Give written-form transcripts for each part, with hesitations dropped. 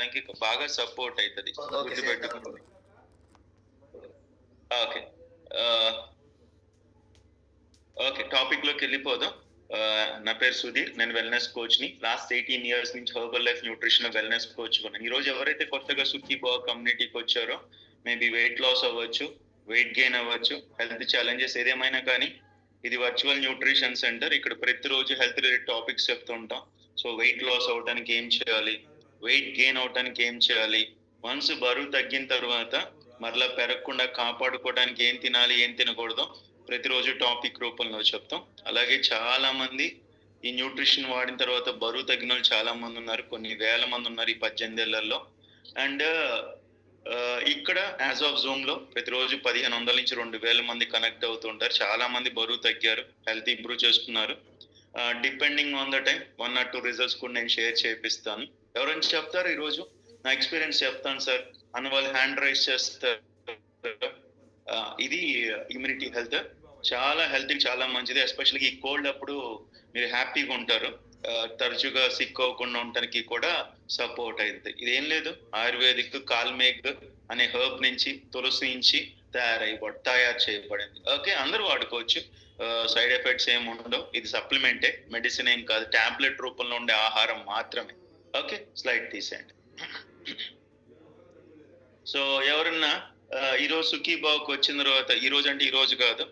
దానికి బాగా సపోర్ట్ అవుతుంది. గుర్తుపెట్టుకోండి. ఓకే. ఓకే, టాపిక్ లోకి వెళ్ళిపోదాం. నా పేరు సుధీర్, నేను వెల్నెస్ కోచ్ ని. లాస్ట్ 18 years నుంచి Herbalife nutrition wellness coach ఉన్నాను. ఈ రోజు ఎవరైతే కొత్తగా సుఖీభావ కమ్యూనిటీకి వచ్చారో, మేబీ వెయిట్ లాస్ అవ్వచ్చు, వెయిట్ గెయిన్ అవ్వచ్చు, హెల్త్ ఛాలెంజెస్ ఏదేమైనా కానీ, ఇది వర్చువల్ న్యూట్రిషన్ సెంటర్. ఇక్కడ ప్రతిరోజు హెల్త్ రిలేటెడ్ టాపిక్స్ చెప్తుంటాం. సో వెయిట్ లాస్ అవడానికి ఏం చేయాలి, వెయిట్ గెయిన్ అవడానికి ఏం చేయాలి, వన్స్ బరువు తగ్గిన తర్వాత మరలా పెరగకుండా కాపాడుకోవడానికి ఏం తినాలి, ఏం తినకూడదు, ప్రతిరోజు టాపిక్ రూపంలో చెప్తాం. అలాగే చాలా మంది ఈ న్యూట్రిషన్ వాడిన తర్వాత బరువు తగ్గిన వాళ్ళు చాలా మంది ఉన్నారు, కొన్ని వేల మంది ఉన్నారు ఈ 18 ఏళ్లలో. అండ్ ఇక్కడ యాజ్ ఆఫ్ జూమ్ లో ప్రతిరోజు 1500 నుంచి 2000 మంది కనెక్ట్ అవుతుంటారు. చాలా మంది బరువు తగ్గారు, హెల్త్ ఇంప్రూవ్ చేసుకున్నారు. Depending on the time 1 or 2 results కూడా నేను షేర్ చేపిస్తాను. ఎవరైనా చెప్తారు ఈరోజు నా ఎక్స్పీరియన్స్ చెప్తాను సార్ అన్న వాళ్ళు హ్యాండ్ రైజ్ చేస్తారు. ఇది ఇమ్యూనిటీ హెల్త్, చాలా హెల్త్ చాలా మంచిది. ఎస్పెషల్గా ఈ కోల్డ్ అప్పుడు మీరు హ్యాపీగా ఉంటారు, తరచుగా సిక్ అవ్వకుండా ఉండటానికి కూడా సపోర్ట్ అవుతుంది. ఇదేం లేదు, ఆయుర్వేదిక్ కాల్మేగ్ అనే హర్బ్ నుంచి, తులసి నుంచి తయారు చేయబడింది. ఓకే, అందరూ వాడుకోవచ్చు, సైడ్ ఎఫెక్ట్స్ ఏమి ఉండవు. ఇది సప్లిమెంటే, మెడిసిన్ ఏం కాదు, టాబ్లెట్ రూపంలో ఉండే ఆహారం మాత్రమే. ఓకే, స్లైడ్ తీసేయండి. సో ఎవరన్నా ఈరోజు సుఖీభావకు వచ్చిన తర్వాత, ఈ రోజు అంటే ఈ రోజు కాదు,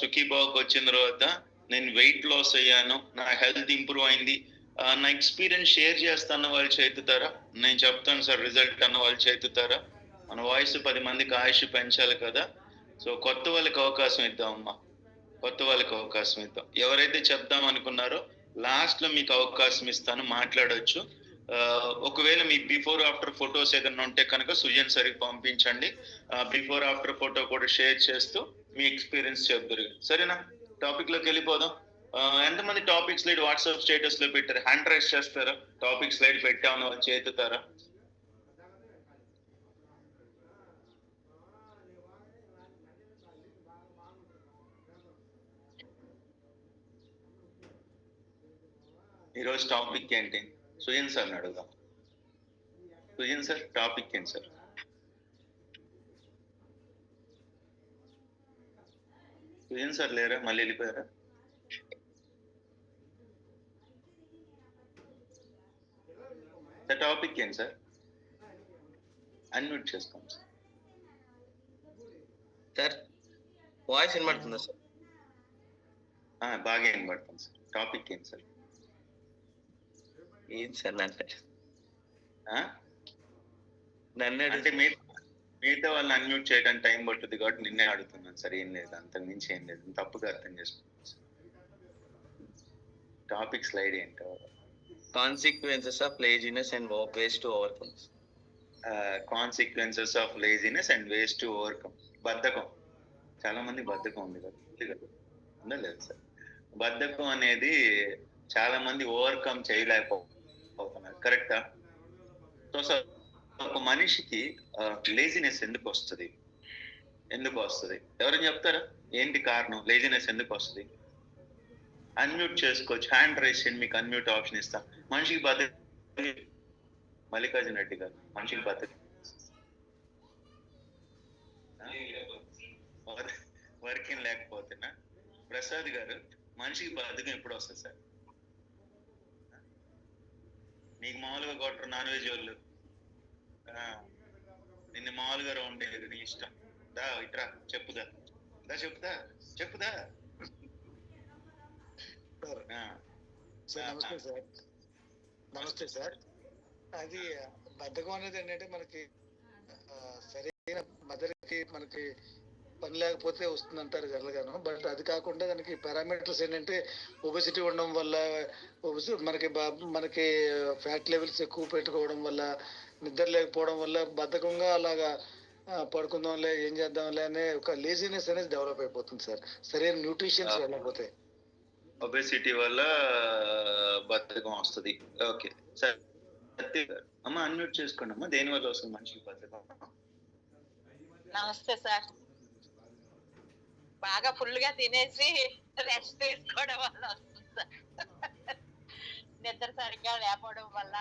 సుఖీభావకు వచ్చిన తర్వాత నేను వెయిట్ లాస్ అయ్యాను, నా హెల్త్ ఇంప్రూవ్ అయింది, నా ఎక్స్పీరియన్స్ షేర్ చేస్తాన్న వాళ్ళు చేతుతారా, నేను చెప్తాను సార్ రిజల్ట్ అన్న వాళ్ళు చేతుతారా? మన వాయిస్ 10 మందికి ఆయుష్ పెంచాలి కదా. సో కొత్త వాళ్ళకి అవకాశం ఇద్దాం అమ్మా, కొత్త వాళ్ళకి అవకాశం ఇద్దాం. ఎవరైతే చెప్దాం అనుకున్నారో లాస్ట్ లో మీకు అవకాశం ఇస్తాను, మాట్లాడొచ్చు. ఒకవేళ మీ బిఫోర్ ఆఫ్టర్ ఫొటోస్ ఏదైనా ఉంటే కనుక సుజన్ సరికి పంపించండి. బిఫోర్ ఆఫ్టర్ ఫోటో కూడా షేర్ చేస్తూ మీ ఎక్స్పీరియన్స్ చెప్తారు. సరేనా, టాపిక్ లోకి వెళ్ళిపోదాం. ఎంతమంది టాపిక్ స్లైడ్ వాట్సాప్ స్టేటస్ లో పెట్టారు? హ్యాండ్ రైజ్ చేస్తారా? టాపిక్ స్లైడ్ పెట్టామని వాళ్ళు చేతుతారా? ఈరోజు టాపిక్ ఏంటి? సుజన్ సార్ని అడుగుదాం. సుజన్ సార్, టాపిక్ ఏంటి సార్? సుజన్ సార్ లేరా, మళ్ళీ వెళ్ళిపోయారా? సార్ టాపిక్ ఏంటి సార్? అన్మ్యూట్ చేసుకోండి సార్. సార్ వాయిస్ వినబడుతుందా సార్? బాగా వినబడుతుంది సార్. టాపిక్ ఏంటి సార్? ఏంటి సార్ నన్ను అంటే మిగతా వాళ్ళని అన్మ్యూట్ చేయడానికి టైం పడుతుంది కాబట్టి నిన్నే అడుగుతున్నాను సార్. ఏం లేదు, అంతకు మించి ఏం లేదు, తప్పుగా అర్థం చేసుకున్నాను సార్. టాపిక్ స్లైడ్ ఏంటో? Consequences of laziness and ways to overcome. Consequences of laziness and ways to overcome. బద్ధకం, చాలా మంది బద్ధకం ఉంది కదా, ఉండలేదు సార్. బద్ధకం అనేది చాలా మంది ఓవర్కమ్ చేయలేకపోతున్నారు, కరెక్టా? సో సార్, ఒక మనిషికి లేజినెస్ ఎందుకు వస్తుంది? ఎవరైనా చెప్తారా? ఏంటి కారణం, లేజినెస్ ఎందుకు వస్తుంది? అన్మ్యూట్ చేసుకోవచ్చు, హ్యాండ్ రైజ్ చేయండి, మీకు అన్మ్యూట్ ఆప్షన్ ఇస్తా. మనిషికి బద్ధకం, మల్లికార్జున రెడ్డి గారు, మనిషికి బద్ధకం వర్కింగ్ లేకపోతేనా? ప్రసాద్ గారు, మనిషికి బద్ధకం ఎప్పుడు వస్తుంది సార్? నీకు మామూలుగా కొట్టరు నాన్ వెజ్ వాళ్ళు, నిన్ను మామూలుగా ఉండేది నీ ఇష్టం. దా ఇట్రా, చెప్పుదా చెప్పుదా. నమస్తే సార్. అది బద్ధకం అనేది ఏంటంటే మనకి సరైన మదర్కి మనకి పని లేకపోతే వస్తుంది అంటారు జనరల్గాను. బట్ అది కాకుండా దానికి పారామీటర్స్ ఏంటంటే ఒబెసిటీ ఉండడం వల్ల, మనకి ఫ్యాట్ లెవెల్స్ ఎక్కువ పెట్టుకోవడం వల్ల, నిద్ర లేకపోవడం వల్ల, బద్ధకంగా అలాగా పడుకుందాంలే, ఏం చేద్దాంలే అనే ఒక లేజినెస్ అనేది డెవలప్ అయిపోతుంది సార్, సరైన న్యూట్రిషన్స్ వెళ్ళకపోతే. ఒబెసిటీ వల్ల బద్ధకం వస్తుంది. ఓకే సార్, అమ్మ అన్మ్యూట్ చేసుకోండి అమ్మా. దేని వల్ల వస్తుంది మనిషికి బద్ధకం? నమస్తే సార్. బాగా ఫుల్ గా తినేసి రెస్ట్ తీసుకోవడం వల్ల వస్తుంది సార్. నిద్ర సరిగ్గా లేకపోవడం వల్ల,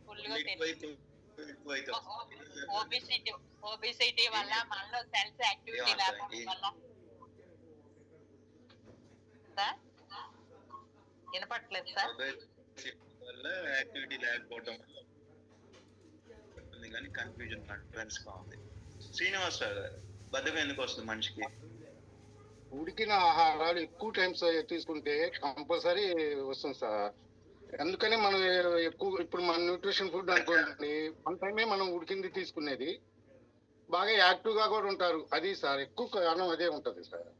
ఫుల్ గా ఓబిసిటీ వల్ల మనలో సెల్స్ యాక్టివిటీ లేకపోవడం వల్ల సార్ వినపట్లేదు సార్. వల్ల యాక్టివిటీ లేకపోవడం కానీ కన్ఫ్యూజన్ ఫ్రెండ్స్ గా ఉంది. శ్రీనివాస్ గారు, బద్ధకం ఎందుకు వస్తుంది మనిషికి? ఉడికిన ఆహారాలు ఎక్కువ టైమ్స్ తీసుకుంటే కంపల్సరీ వస్తుంది సార్. అందుకని మనం ఎక్కువ ఇప్పుడు మన న్యూట్రిషన్ ఫుడ్ అనుకోండి, వన్ టైమే మనం ఉడికింది తీసుకునేది, బాగా యాక్టివ్ గా కూడా ఉంటారు. అది సార్ ఎక్కువ కారణం అదే ఉంటది సార్.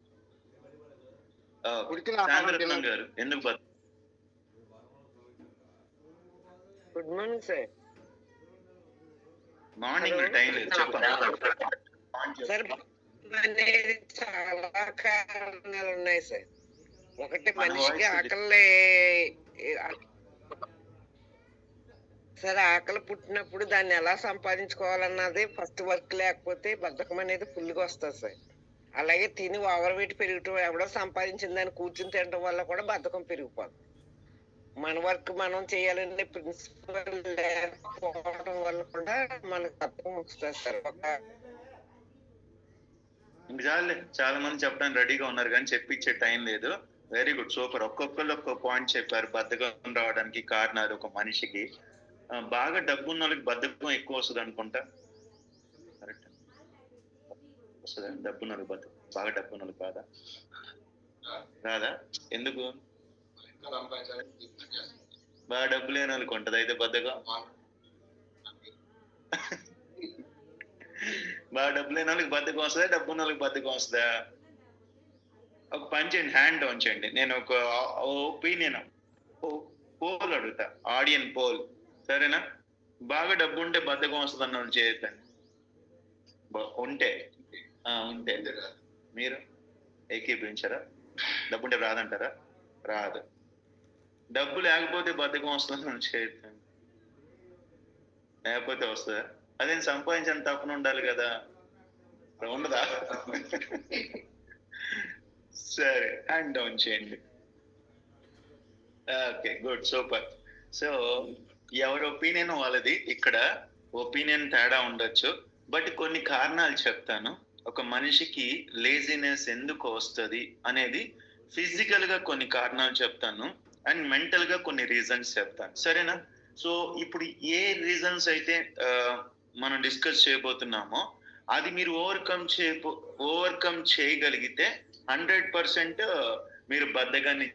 ఉడికిన ఆహారం గారు ఎందుకు good morning sir. Morning time లేదు సార్ అనేది చాలా కారణాలు ఉన్నాయి సార్. ఒకటి మనిషికి ఆకలి సార్, ఆకలి పుట్టినప్పుడు దాన్ని ఎలా సంపాదించుకోవాలన్నది ఫస్ట్ వర్క్, లేకపోతే బద్ధకం అనేది ఫుల్గా వస్తుంది సార్. అలాగే తిని ఓవర్ వెయిట్ పెరుగుతూ ఎవడో సంపాదించిన దాన్ని కూర్చుని తినడం వల్ల కూడా బద్ధకం పెరిగిపోతుంది. మన వర్క్ మనం చేయాలనే ప్రిన్సిపల్ లేకపోవడం వల్ల కూడా మనకు బద్ధకం వస్తుంది సార్. చాలా మంది చెప్పడానికి రెడీగా ఉన్నారు కానీ చెప్పించే టైం లేదు. Very good, super. ఒక్కొక్కరు ఒక్కొక్క పాయింట్ చెప్పారు బద్ధకం రావడానికి కారణాలు. ఒక మనిషికి బాగా డబ్బు ఉన్న వాళ్ళకి బద్ధకం ఎక్కువ వస్తుంది అనుకుంటా. కరెక్ట్ వస్తుందా? డబ్బు ఉన్న వాళ్ళకి బద్ధకం, బాగా డబ్బు ఉన్న వాళ్ళకి కాదా? రాదా? ఎందుకు? బాగా డబ్బు లేని వాళ్ళకి ఉంటది అయితే బద్ధకం. బాగా డబ్బు లేని వాళ్ళకి బద్ధకం వస్తుందా, డబ్బు ఉన్న వాళ్ళకి బద్ధకం వస్తుందా? ఒక పని చేయండి, హ్యాండ్ ఆన్ చేయండి. నేను ఒక ఒపీనియన్ పోల్ అడుగుతా, ఆడియన్ పోల్, సరేనా? బాగా డబ్బు ఉంటే బద్ధకం వస్తుంది అన్న వాళ్ళు చేయొద్దండి. ఉంటే ఉంటే మీరు ఏకీభవించారా? డబ్బు ఉంటే రాదంటారా? రాదు. డబ్బు లేకపోతే బద్ధకం వస్తుందని మనం చేయొద్దండి. లేకపోతే వస్తుందా? అదేం సంపాదించని తప్పన ఉండాలి కదా, ఉండదా? సరే, హ్యాండ్ డౌన్ చేయండి. Okay, good, super. సో ఎవరి ఒపీనియన్ వాళ్ళది. ఇక్కడ ఒపీనియన్ తేడా ఉండొచ్చు, బట్ కొన్ని కారణాలు చెప్తాను. ఒక మనిషికి లేజినెస్ ఎందుకు వస్తుంది అనేది ఫిజికల్ గా కొన్ని కారణాలు చెప్తాను, అండ్ మెంటల్ గా కొన్ని రీజన్స్ చెప్తాను, సరేనా? సో ఇప్పుడు ఏ రీజన్స్ అయితే మనం డిస్కస్ చేయబోతున్నామో అది మీరు ఓవర్కమ్ చేయగలిగితే 100% మీరు బద్ధకాన్ని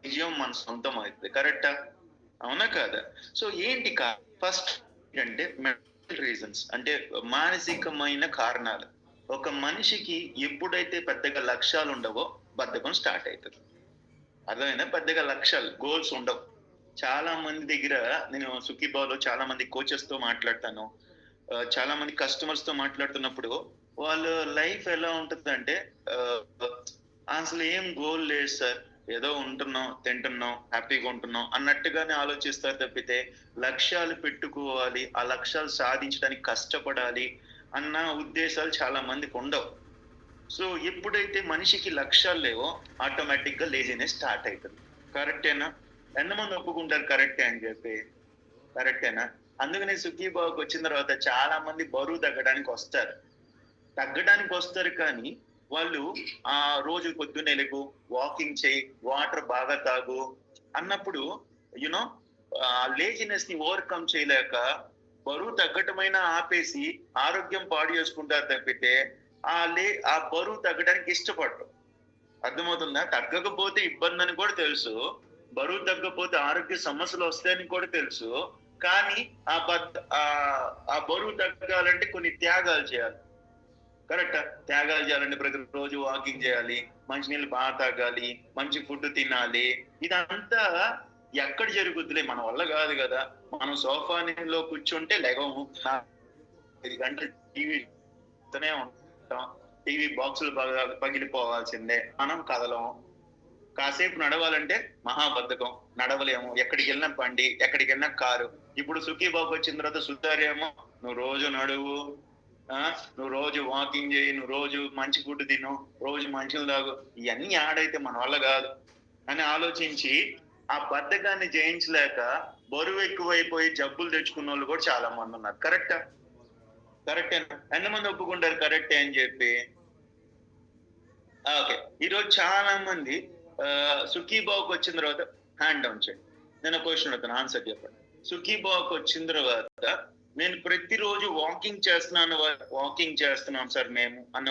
విజయం మన సొంతం అవుతుంది. కరెక్టా? అవునా కాదా? సో ఏంటి ఫస్ట్ అంటే మెంటల్ రీజన్స్, అంటే మానసికమైన కారణాలు. ఒక మనిషికి ఎప్పుడైతే పెద్దగా లక్ష్యాలు ఉండవో బద్ధకం స్టార్ట్ అవుతుంది. అర్థమైనా? పెద్దగా లక్ష్యాలు, గోల్స్ ఉండవు. చాలా మంది దగ్గర నేను సుఖీబాలో చాలా మంది కోచెస్ తో మాట్లాడతాను, చాలా మంది కస్టమర్స్ తో మాట్లాడుతున్నప్పుడు వాళ్ళ లైఫ్ ఎలా ఉంటుందంటే అసలు ఏం గోల్ లేదు సార్, ఏదో ఉంటున్నాం, తింటున్నాం, హ్యాపీగా ఉంటున్నాం అన్నట్టుగానే ఆలోచిస్తారు తప్పితే లక్ష్యాలు పెట్టుకోవాలి, ఆ లక్ష్యాలు సాధించడానికి కష్టపడాలి అన్న ఉద్దేశాలు చాలా మందికి ఉండవు. సో ఎప్పుడైతే మనిషికి లక్ష్యాలు లేవో ఆటోమేటిక్ గా లేజినెస్ స్టార్ట్ అవుతుంది. కరెక్టేనా? ఎంతమంది ఒప్పుకుంటారు కరెక్టే అని చెప్పి? కరెక్టేనా? అందుకని సుఖీబాబుకి వచ్చిన తర్వాత చాలా మంది బరువు తగ్గడానికి వస్తారు కానీ వాళ్ళు ఆ రోజు పొద్దున్నే లేకు, వాకింగ్ చేయి, వాటర్ బాగా తాగు అన్నప్పుడు యునో లేజినెస్ ని ఓవర్కమ్ చేయలేక బరువు తగ్గటమైనా ఆపేసి ఆరోగ్యం పాడు చేసుకుంటారు తప్పితే ఆ బరువు తగ్గడానికి ఇష్టపడరు. అర్థమవుతుందా? తగ్గకపోతే ఇబ్బంది అని కూడా తెలుసు, బరువు తగ్గకపోతే ఆరోగ్య సమస్యలు వస్తాయని కూడా తెలుసు, కానీ ఆ బరువు తగ్గాలంటే కొన్ని త్యాగాలు చేయాలి. కరెక్టా? త్యాగాలు చేయాలంటే ప్రతిరోజు వాకింగ్ చేయాలి, మంచినీళ్ళు బాగా తాగాలి, మంచి ఫుడ్ తినాలి. ఇదంతా ఎక్కడ జరుగుద్దులే, మన వల్ల కాదు కదా. మనం సోఫాలో కూర్చుంటే లెగము, 5 గంటలు టీవీతోనే ఉంటాం, టీవీ బాక్సులు పగిలిపోవాల్సిందే, మనం కదలం. కాసేపు నడవాలంటే మహాబద్ధకం, నడవలేము. ఎక్కడికి వెళ్ళినా బండి, ఎక్కడికి వెళ్ళినా కారు. ఇప్పుడు సుఖీబాబు వచ్చిన తర్వాత సుతారేమో నువ్వు రోజు నడువు, నువ్వు రోజు వాకింగ్ చేయి, నువ్వు రోజు మంచి ఫుడ్ తిను, రోజు మంచిలు తాగు. ఇవన్నీ ఆడైతే మన వల్ల కాదు అని ఆలోచించి ఆ బద్ధకాన్ని జయించలేక బరువు ఎక్కువైపోయి జబ్బులు తెచ్చుకున్న వాళ్ళు కూడా చాలా మంది ఉన్నారు. కరెక్టేనా? ఎంతమంది ఒప్పుకుంటారు కరెక్టే అని చెప్పి? ఓకే. ఈరోజు చాలా మంది సుఖీబావుకి వచ్చిన తర్వాత హ్యాండ్ డౌన్ చేయండి. నేను క్వశ్చన్ అడుగుతాను, ఆన్సర్ చెప్పండి. సుఖీబావుకి వచ్చిన తర్వాత నేను ప్రతిరోజు వాకింగ్ చేస్తున్నాం సార్ మేము అన్న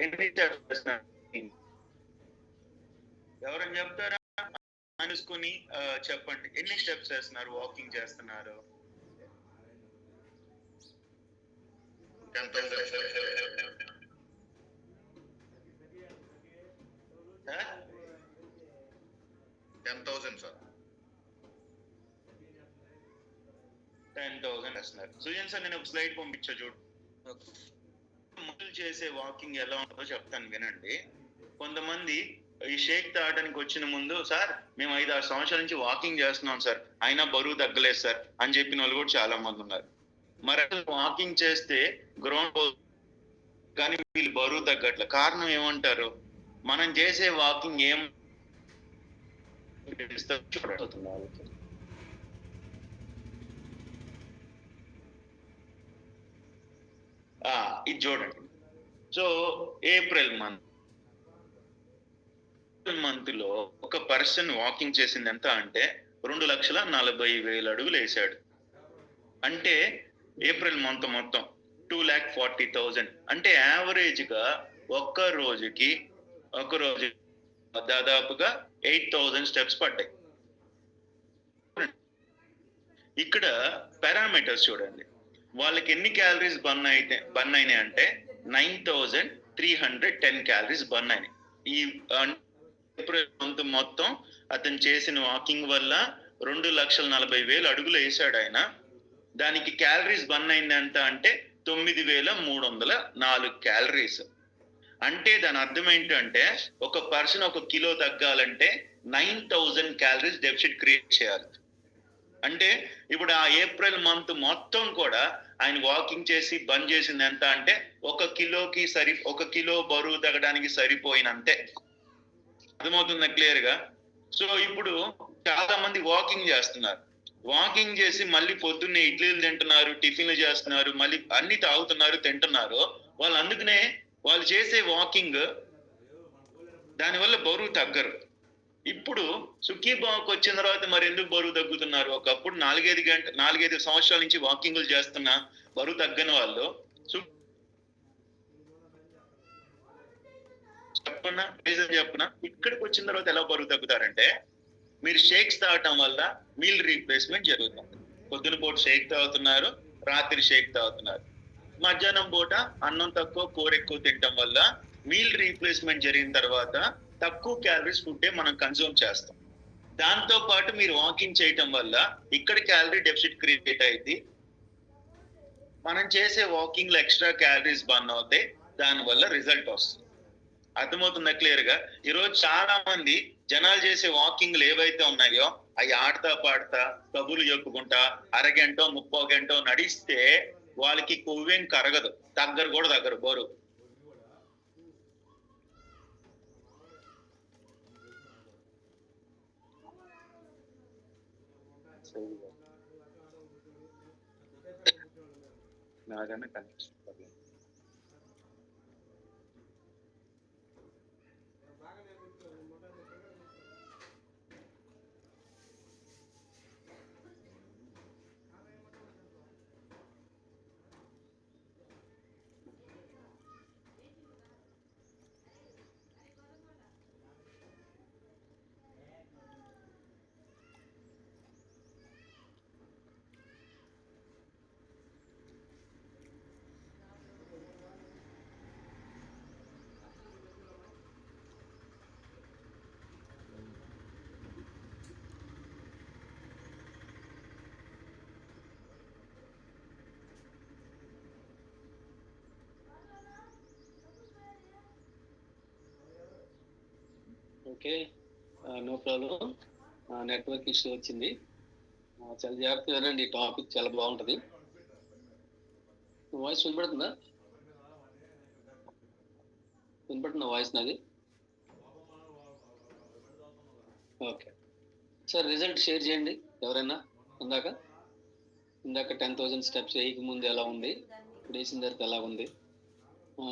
ఎన్ని steps చేస్తున్నారు? ఎవరైనా చెప్తారా? అనుకుని చెప్పండి, ఎన్ని స్టెప్స్ చేస్తున్నారు, వాకింగ్ చేస్తున్నారు? 10,000 సార్. 10,000 వేస్తున్నారు. సుజన్ సార్, నేను ఒక స్లైడ్ పంపించా చూడు. మొదలు చేసే వాకింగ్ ఎలా ఉంటుందో చెప్తాను వినండి. కొంతమంది ఈ షేక్ తాగడానికి వచ్చిన ముందు, సార్ మేము 5-6 సంవత్సరాల నుంచి వాకింగ్ చేస్తున్నాం సార్, అయినా బరువు తగ్గలేదు సార్ అని చెప్పిన వాళ్ళు కూడా చాలా మంది ఉన్నారు. మరి వాకింగ్ చేస్తే గ్రౌండ్ కానీ వీళ్ళు బరువు తగ్గట్ల కారణం ఏమంటారు? మనం చేసే వాకింగ్ ఏం ఇది చూడండి. సో ఏప్రిల్ మంత్ లో ఒక పర్సన్ వాకింగ్ చేసింది ఎంత అంటే 2,40,000 అడుగులు వేసాడు. అంటే ఏప్రిల్ మంత్ మొత్తం 2,40,000. అంటే యావరేజ్ గా ఒక రోజు దాదాపుగా 8,000 స్టెప్స్ పడ్డాయి. ఇక్కడ పారామీటర్స్ చూడండి, వాళ్ళకి ఎన్ని క్యాలరీస్ బర్న్ అయినాయి అంటే 9,310 క్యాలరీస్ బర్న్ అయినాయి. ఈ ఏప్రిల్ మంత్ మొత్తం అతను చేసిన వాకింగ్ వల్ల 2,40,000 అడుగులు వేసాడు ఆయన. దానికి క్యాలరీస్ బర్న్ అయింది ఎంత అంటే 9,304 క్యాలరీస్. అంటే దాని అర్థం ఏంటంటే ఒక పర్సన్ 1 కిలో తగ్గాలంటే 9,000 క్యాలరీస్ డెఫిసిట్ క్రియేట్ చేయాలి. అంటే ఇప్పుడు ఆ ఏప్రిల్ మంత్ మొత్తం కూడా ఆయన వాకింగ్ చేసి బంద్ చేసింది ఎంత అంటే 1 కిలో బరువు తగ్గడానికి సరిపోయినంతే. అర్థమవుతుందా క్లియర్ గా? సో ఇప్పుడు చాలా మంది వాకింగ్ చేస్తున్నారు, వాకింగ్ చేసి మళ్ళీ పొద్దున్నే ఇడ్లీలు తింటున్నారు, టిఫిన్లు చేస్తున్నారు, మళ్ళీ అన్ని తాగుతున్నారు, తింటున్నారు. వాళ్ళు అందుకనే వాళ్ళు చేసే వాకింగ్ దానివల్ల బరువు తగ్గరు. ఇప్పుడు సుఖీబావుకి వచ్చిన తర్వాత మరి ఎందుకు బరువు తగ్గుతున్నారు? ఒకప్పుడు 4-5 సంవత్సరాల నుంచి వాకింగ్లు చేస్తున్న బరువు తగ్గని వాళ్ళు చెప్పనా ఇక్కడికి వచ్చిన తర్వాత ఎలా బరువు తగ్గుతారంటే, మీరు షేక్స్ తాగటం వల్ల మీల్ రీప్లేస్మెంట్ జరుగుతుంది. పొద్దున పూట షేక్ తాగుతున్నారు, రాత్రి షేక్ తాగుతున్నారు. మధ్యాహ్నం పూట అన్నం తక్కువ కూర ఎక్కువ తినటం వల్ల మీల్ రీప్లేస్మెంట్ జరిగిన తర్వాత తక్కువ క్యాలరీస్ ఫుడ్డే మనం కన్సూమ్ చేస్తాం. దాంతో పాటు మీరు వాకింగ్ చేయటం వల్ల ఇక్కడ క్యాలరీ డెఫిసిట్ క్రియేట్ అయింది. మనం చేసే వాకింగ్ లో ఎక్స్ట్రా క్యాలరీస్ బర్న్ అవుతాయి, దానివల్ల రిజల్ట్ వస్తుంది. అర్థమవుతుందా క్లియర్ గా? ఈరోజు చాలా మంది జనాలు చేసే వాకింగ్లు ఏవైతే ఉన్నాయో అవి ఆడతా పాడతా కబుర్లు చెప్పుకుంటా అరగంట 30 గంట నడిస్తే వాళ్ళకి కొవ్వేం కరగదు, దగ్గర బరువు. నాకన్నా కనిపిస్తుంది. Okay, no problem. Network issue వచ్చింది, చాలా జాగ్రత్తగా వినండి. టాపిక్ చాలా బాగుంటుంది. వాయిస్ వినపడుతుందా? వినపడుతుందా వాయిస్ నాది? ఓకే, సార్ రిజల్ట్ షేర్ చేయండి ఎవరైనా. ఇందాక 10,000 స్టెప్స్ వేయక ముందు ఎలా ఉంది, ఇప్పుడు వేసిన తర్వాత ఎలా ఉంది.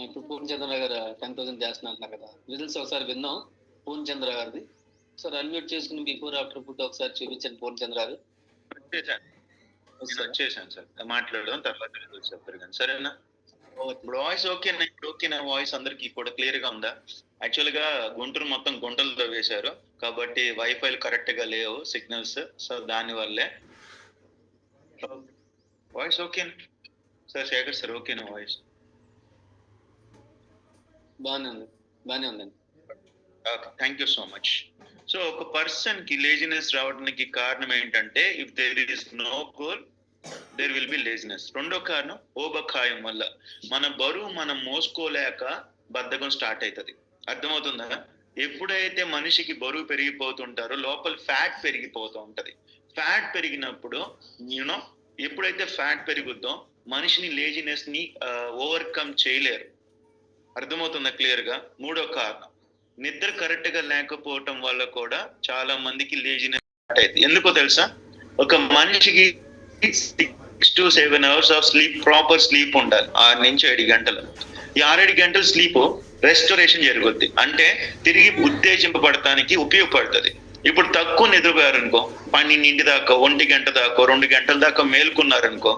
ఇప్పుడు పూర్ణచంద్ర గారు 10,000 చేస్తున్నారు అంటున్నారు కదా, రిజల్ట్స్ ఒకసారి విన్నాం పూర్ణచంద్ర గారిది. సార్ అన్మ్యూట్ చేసుకుని బిఫోర్ ఆఫ్టర్ ఫుడ్ ఒకసారి చూపించండి పూర్ణచంద్ర గారు. వచ్చేసాను సార్, మాట్లాడదాం తర్వాత రిజల్ట్స్ చెప్తారు కానీ సరేనా. ఇప్పుడు వాయిస్ ఓకేనా? ఇప్పుడు ఓకేనా వాయిస్ అందరికి కూడా క్లియర్ గా ఉందా? యాక్చువల్ గా గుంటూరు మొత్తం గుంటలతో వేశారు కాబట్టి వైఫైలు కరెక్ట్ గా లేవు సిగ్నల్స్, సో దాని వల్లే. వాయిస్ ఓకేనా సార్? శేఖర్ సార్ ఓకేనా వాయిస్? బాగానే ఉందండి. Okay, thank you so much. So ఒక పర్సన్ కి లేజినెస్ రావడానికి కారణం ఏంటంటే if there is no goal there will be laziness. రెండో కారణం ఓబకాయం వల్ల మన బరువు మనం మోసుకోలేక బద్ధకం స్టార్ట్ అవుతుంది. అర్థమవుతుందా? ఎప్పుడైతే మనిషికి బరువు పెరిగిపోతుంటారో లోపల ఫ్యాట్ పెరిగిపోతూ ఉంటది. ఫ్యాట్ పెరిగినప్పుడు యూనో ఎప్పుడైతే ఫ్యాట్ పెరుగుద్దో మనిషిని లేజినెస్ ని ఓవర్కమ్ చేయలేరు. అర్థమవుతుందా క్లియర్ గా? మూడో కారణం నిద్ర కరెక్ట్ గా లేకపోవటం వల్ల కూడా చాలా మందికి లేజినెస్ స్టార్ట్ అయింది. ఎందుకో తెలుసా? ఒక మనిషికి 6 to 7 hours of sleep, proper sleep ఉండాలి. 6 నుంచి 7 గంటలు. ఈ 6-7 గంటల స్లీప్ రెస్టోరేషన్ జరుగుద్ది, అంటే తిరిగి ఉత్తేజింపబడటానికి ఉపయోగపడుతుంది. ఇప్పుడు తక్కువ నిద్రపోయారనుకో, 12 దాకా, 1 గంట దాకా, 2 గంటల దాకా మేల్కున్నారనుకో,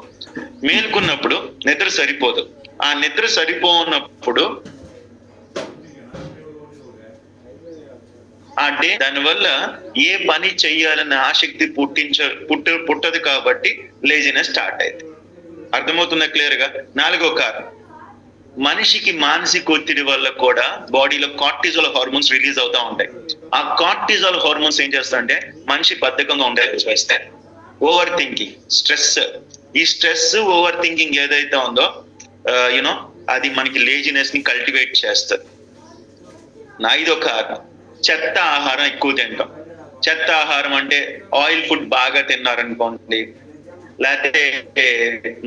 మేల్కున్నప్పుడు నిద్ర సరిపోదు. ఆ నిద్ర సరిపోనప్పుడు ఆ డే దానివల్ల ఏ పని చెయ్యాలన్న ఆసక్తి పుట్టదు కాబట్టి లేజినెస్ స్టార్ట్ అయింది. అర్థమవుతుందా క్లియర్ గా? 4వ కారణం మనిషికి మానసిక ఒత్తిడి వల్ల కూడా బాడీలో కార్టిజాల్ హార్మోన్స్ రిలీజ్ అవుతా ఉంటాయి. ఆ కార్టిజాల్ హార్మోన్స్ ఏం చేస్తాయంటే మనిషి బద్ధకంగా ఉండాలని చేస్తాయి. ఓవర్ థింకింగ్, స్ట్రెస్, ఈ స్ట్రెస్ ఓవర్ థింకింగ్ ఏదైతే ఉందో యూనో అది మనకి లేజినెస్ ని కల్టివేట్ చేస్తుంది. 5వ కారణం చెత్త ఆహారం ఎక్కువ తింటాం. చెత్త ఆహారం అంటే ఆయిల్ ఫుడ్ బాగా తిన్నారనుకోండి, లేకపోతే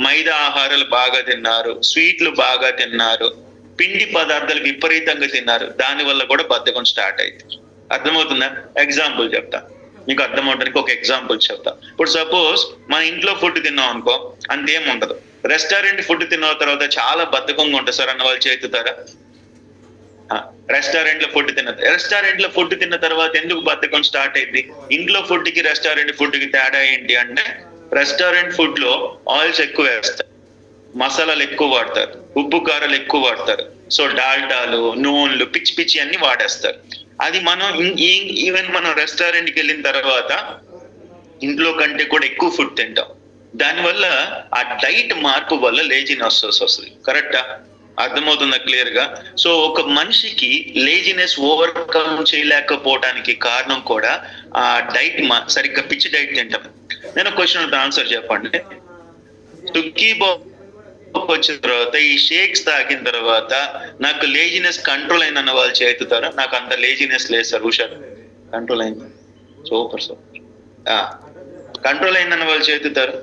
మైదా ఆహారాలు బాగా తిన్నారు, స్వీట్లు బాగా తిన్నారు, పిండి పదార్థాలు విపరీతంగా తిన్నారు, దాని వల్ల కూడా బద్ధకం స్టార్ట్ అయింది. అర్థమవుతుందా? ఎగ్జాంపుల్ చెప్తా మీకు, అర్థమవడానికి ఒక ఎగ్జాంపుల్ చెప్తా. ఇప్పుడు సపోజ్ మన ఇంట్లో ఫుడ్ తిన్నాం అనుకో, అంతేం ఉండదు. రెస్టారెంట్ ఫుడ్ తిన్న తర్వాత చాలా బద్ధకంగా ఉంటుంది సార్ అన్న వాళ్ళు చేతుతారా? రెస్టారెంట్ లో ఫుడ్ తిన్న తర్వాత ఎందుకు బద్ధకం స్టార్ట్ అయింది? ఇంట్లో ఫుడ్ కి రెస్టారెంట్ ఫుడ్ కి తేడా ఏంటి అంటే రెస్టారెంట్ ఫుడ్ లో ఆయిల్స్ ఎక్కువ వేస్తారు, మసాలాలు ఎక్కువ వాడతారు, ఉప్పు కారాలు ఎక్కువ వాడతారు, సో డాల్డాలు, నూనెలు, పిచ్చి పిచ్చి అన్ని వాడేస్తారు. అది మనం ఈవెన్ మనం రెస్టారెంట్ కి వెళ్ళిన తర్వాత ఇంట్లో కంటే కూడా ఎక్కువ ఫుడ్ తింటాం. దానివల్ల ఆ డైట్ మార్పు వల్ల లేజినెస్ వస్తుంది. కరెక్టా? అర్థమవుతుందా క్లియర్ గా? సో ఒక మనిషికి లేజినెస్ ఓవర్కమ్ చేయలేకపోవడానికి కారణం కూడా ఆ డైట్ సరిగ్గా పిచ్చి డైట్ తింటాం. నేను క్వశ్చన్ ఆన్సర్ చెప్పండి. సుఖీ బాబు వచ్చిన తర్వాత ఈ షేక్స్ తాగిన తర్వాత నాకు లేజినెస్ కంట్రోల్ అయిన వాళ్ళు చేతుతారా? నాకు అంత లేజినెస్ లేదు సార్. హుషార్ కంట్రోల్ అయింది, సూపర్ సార్. కంట్రోల్ అయిందన్న వాళ్ళు చేతుతారు.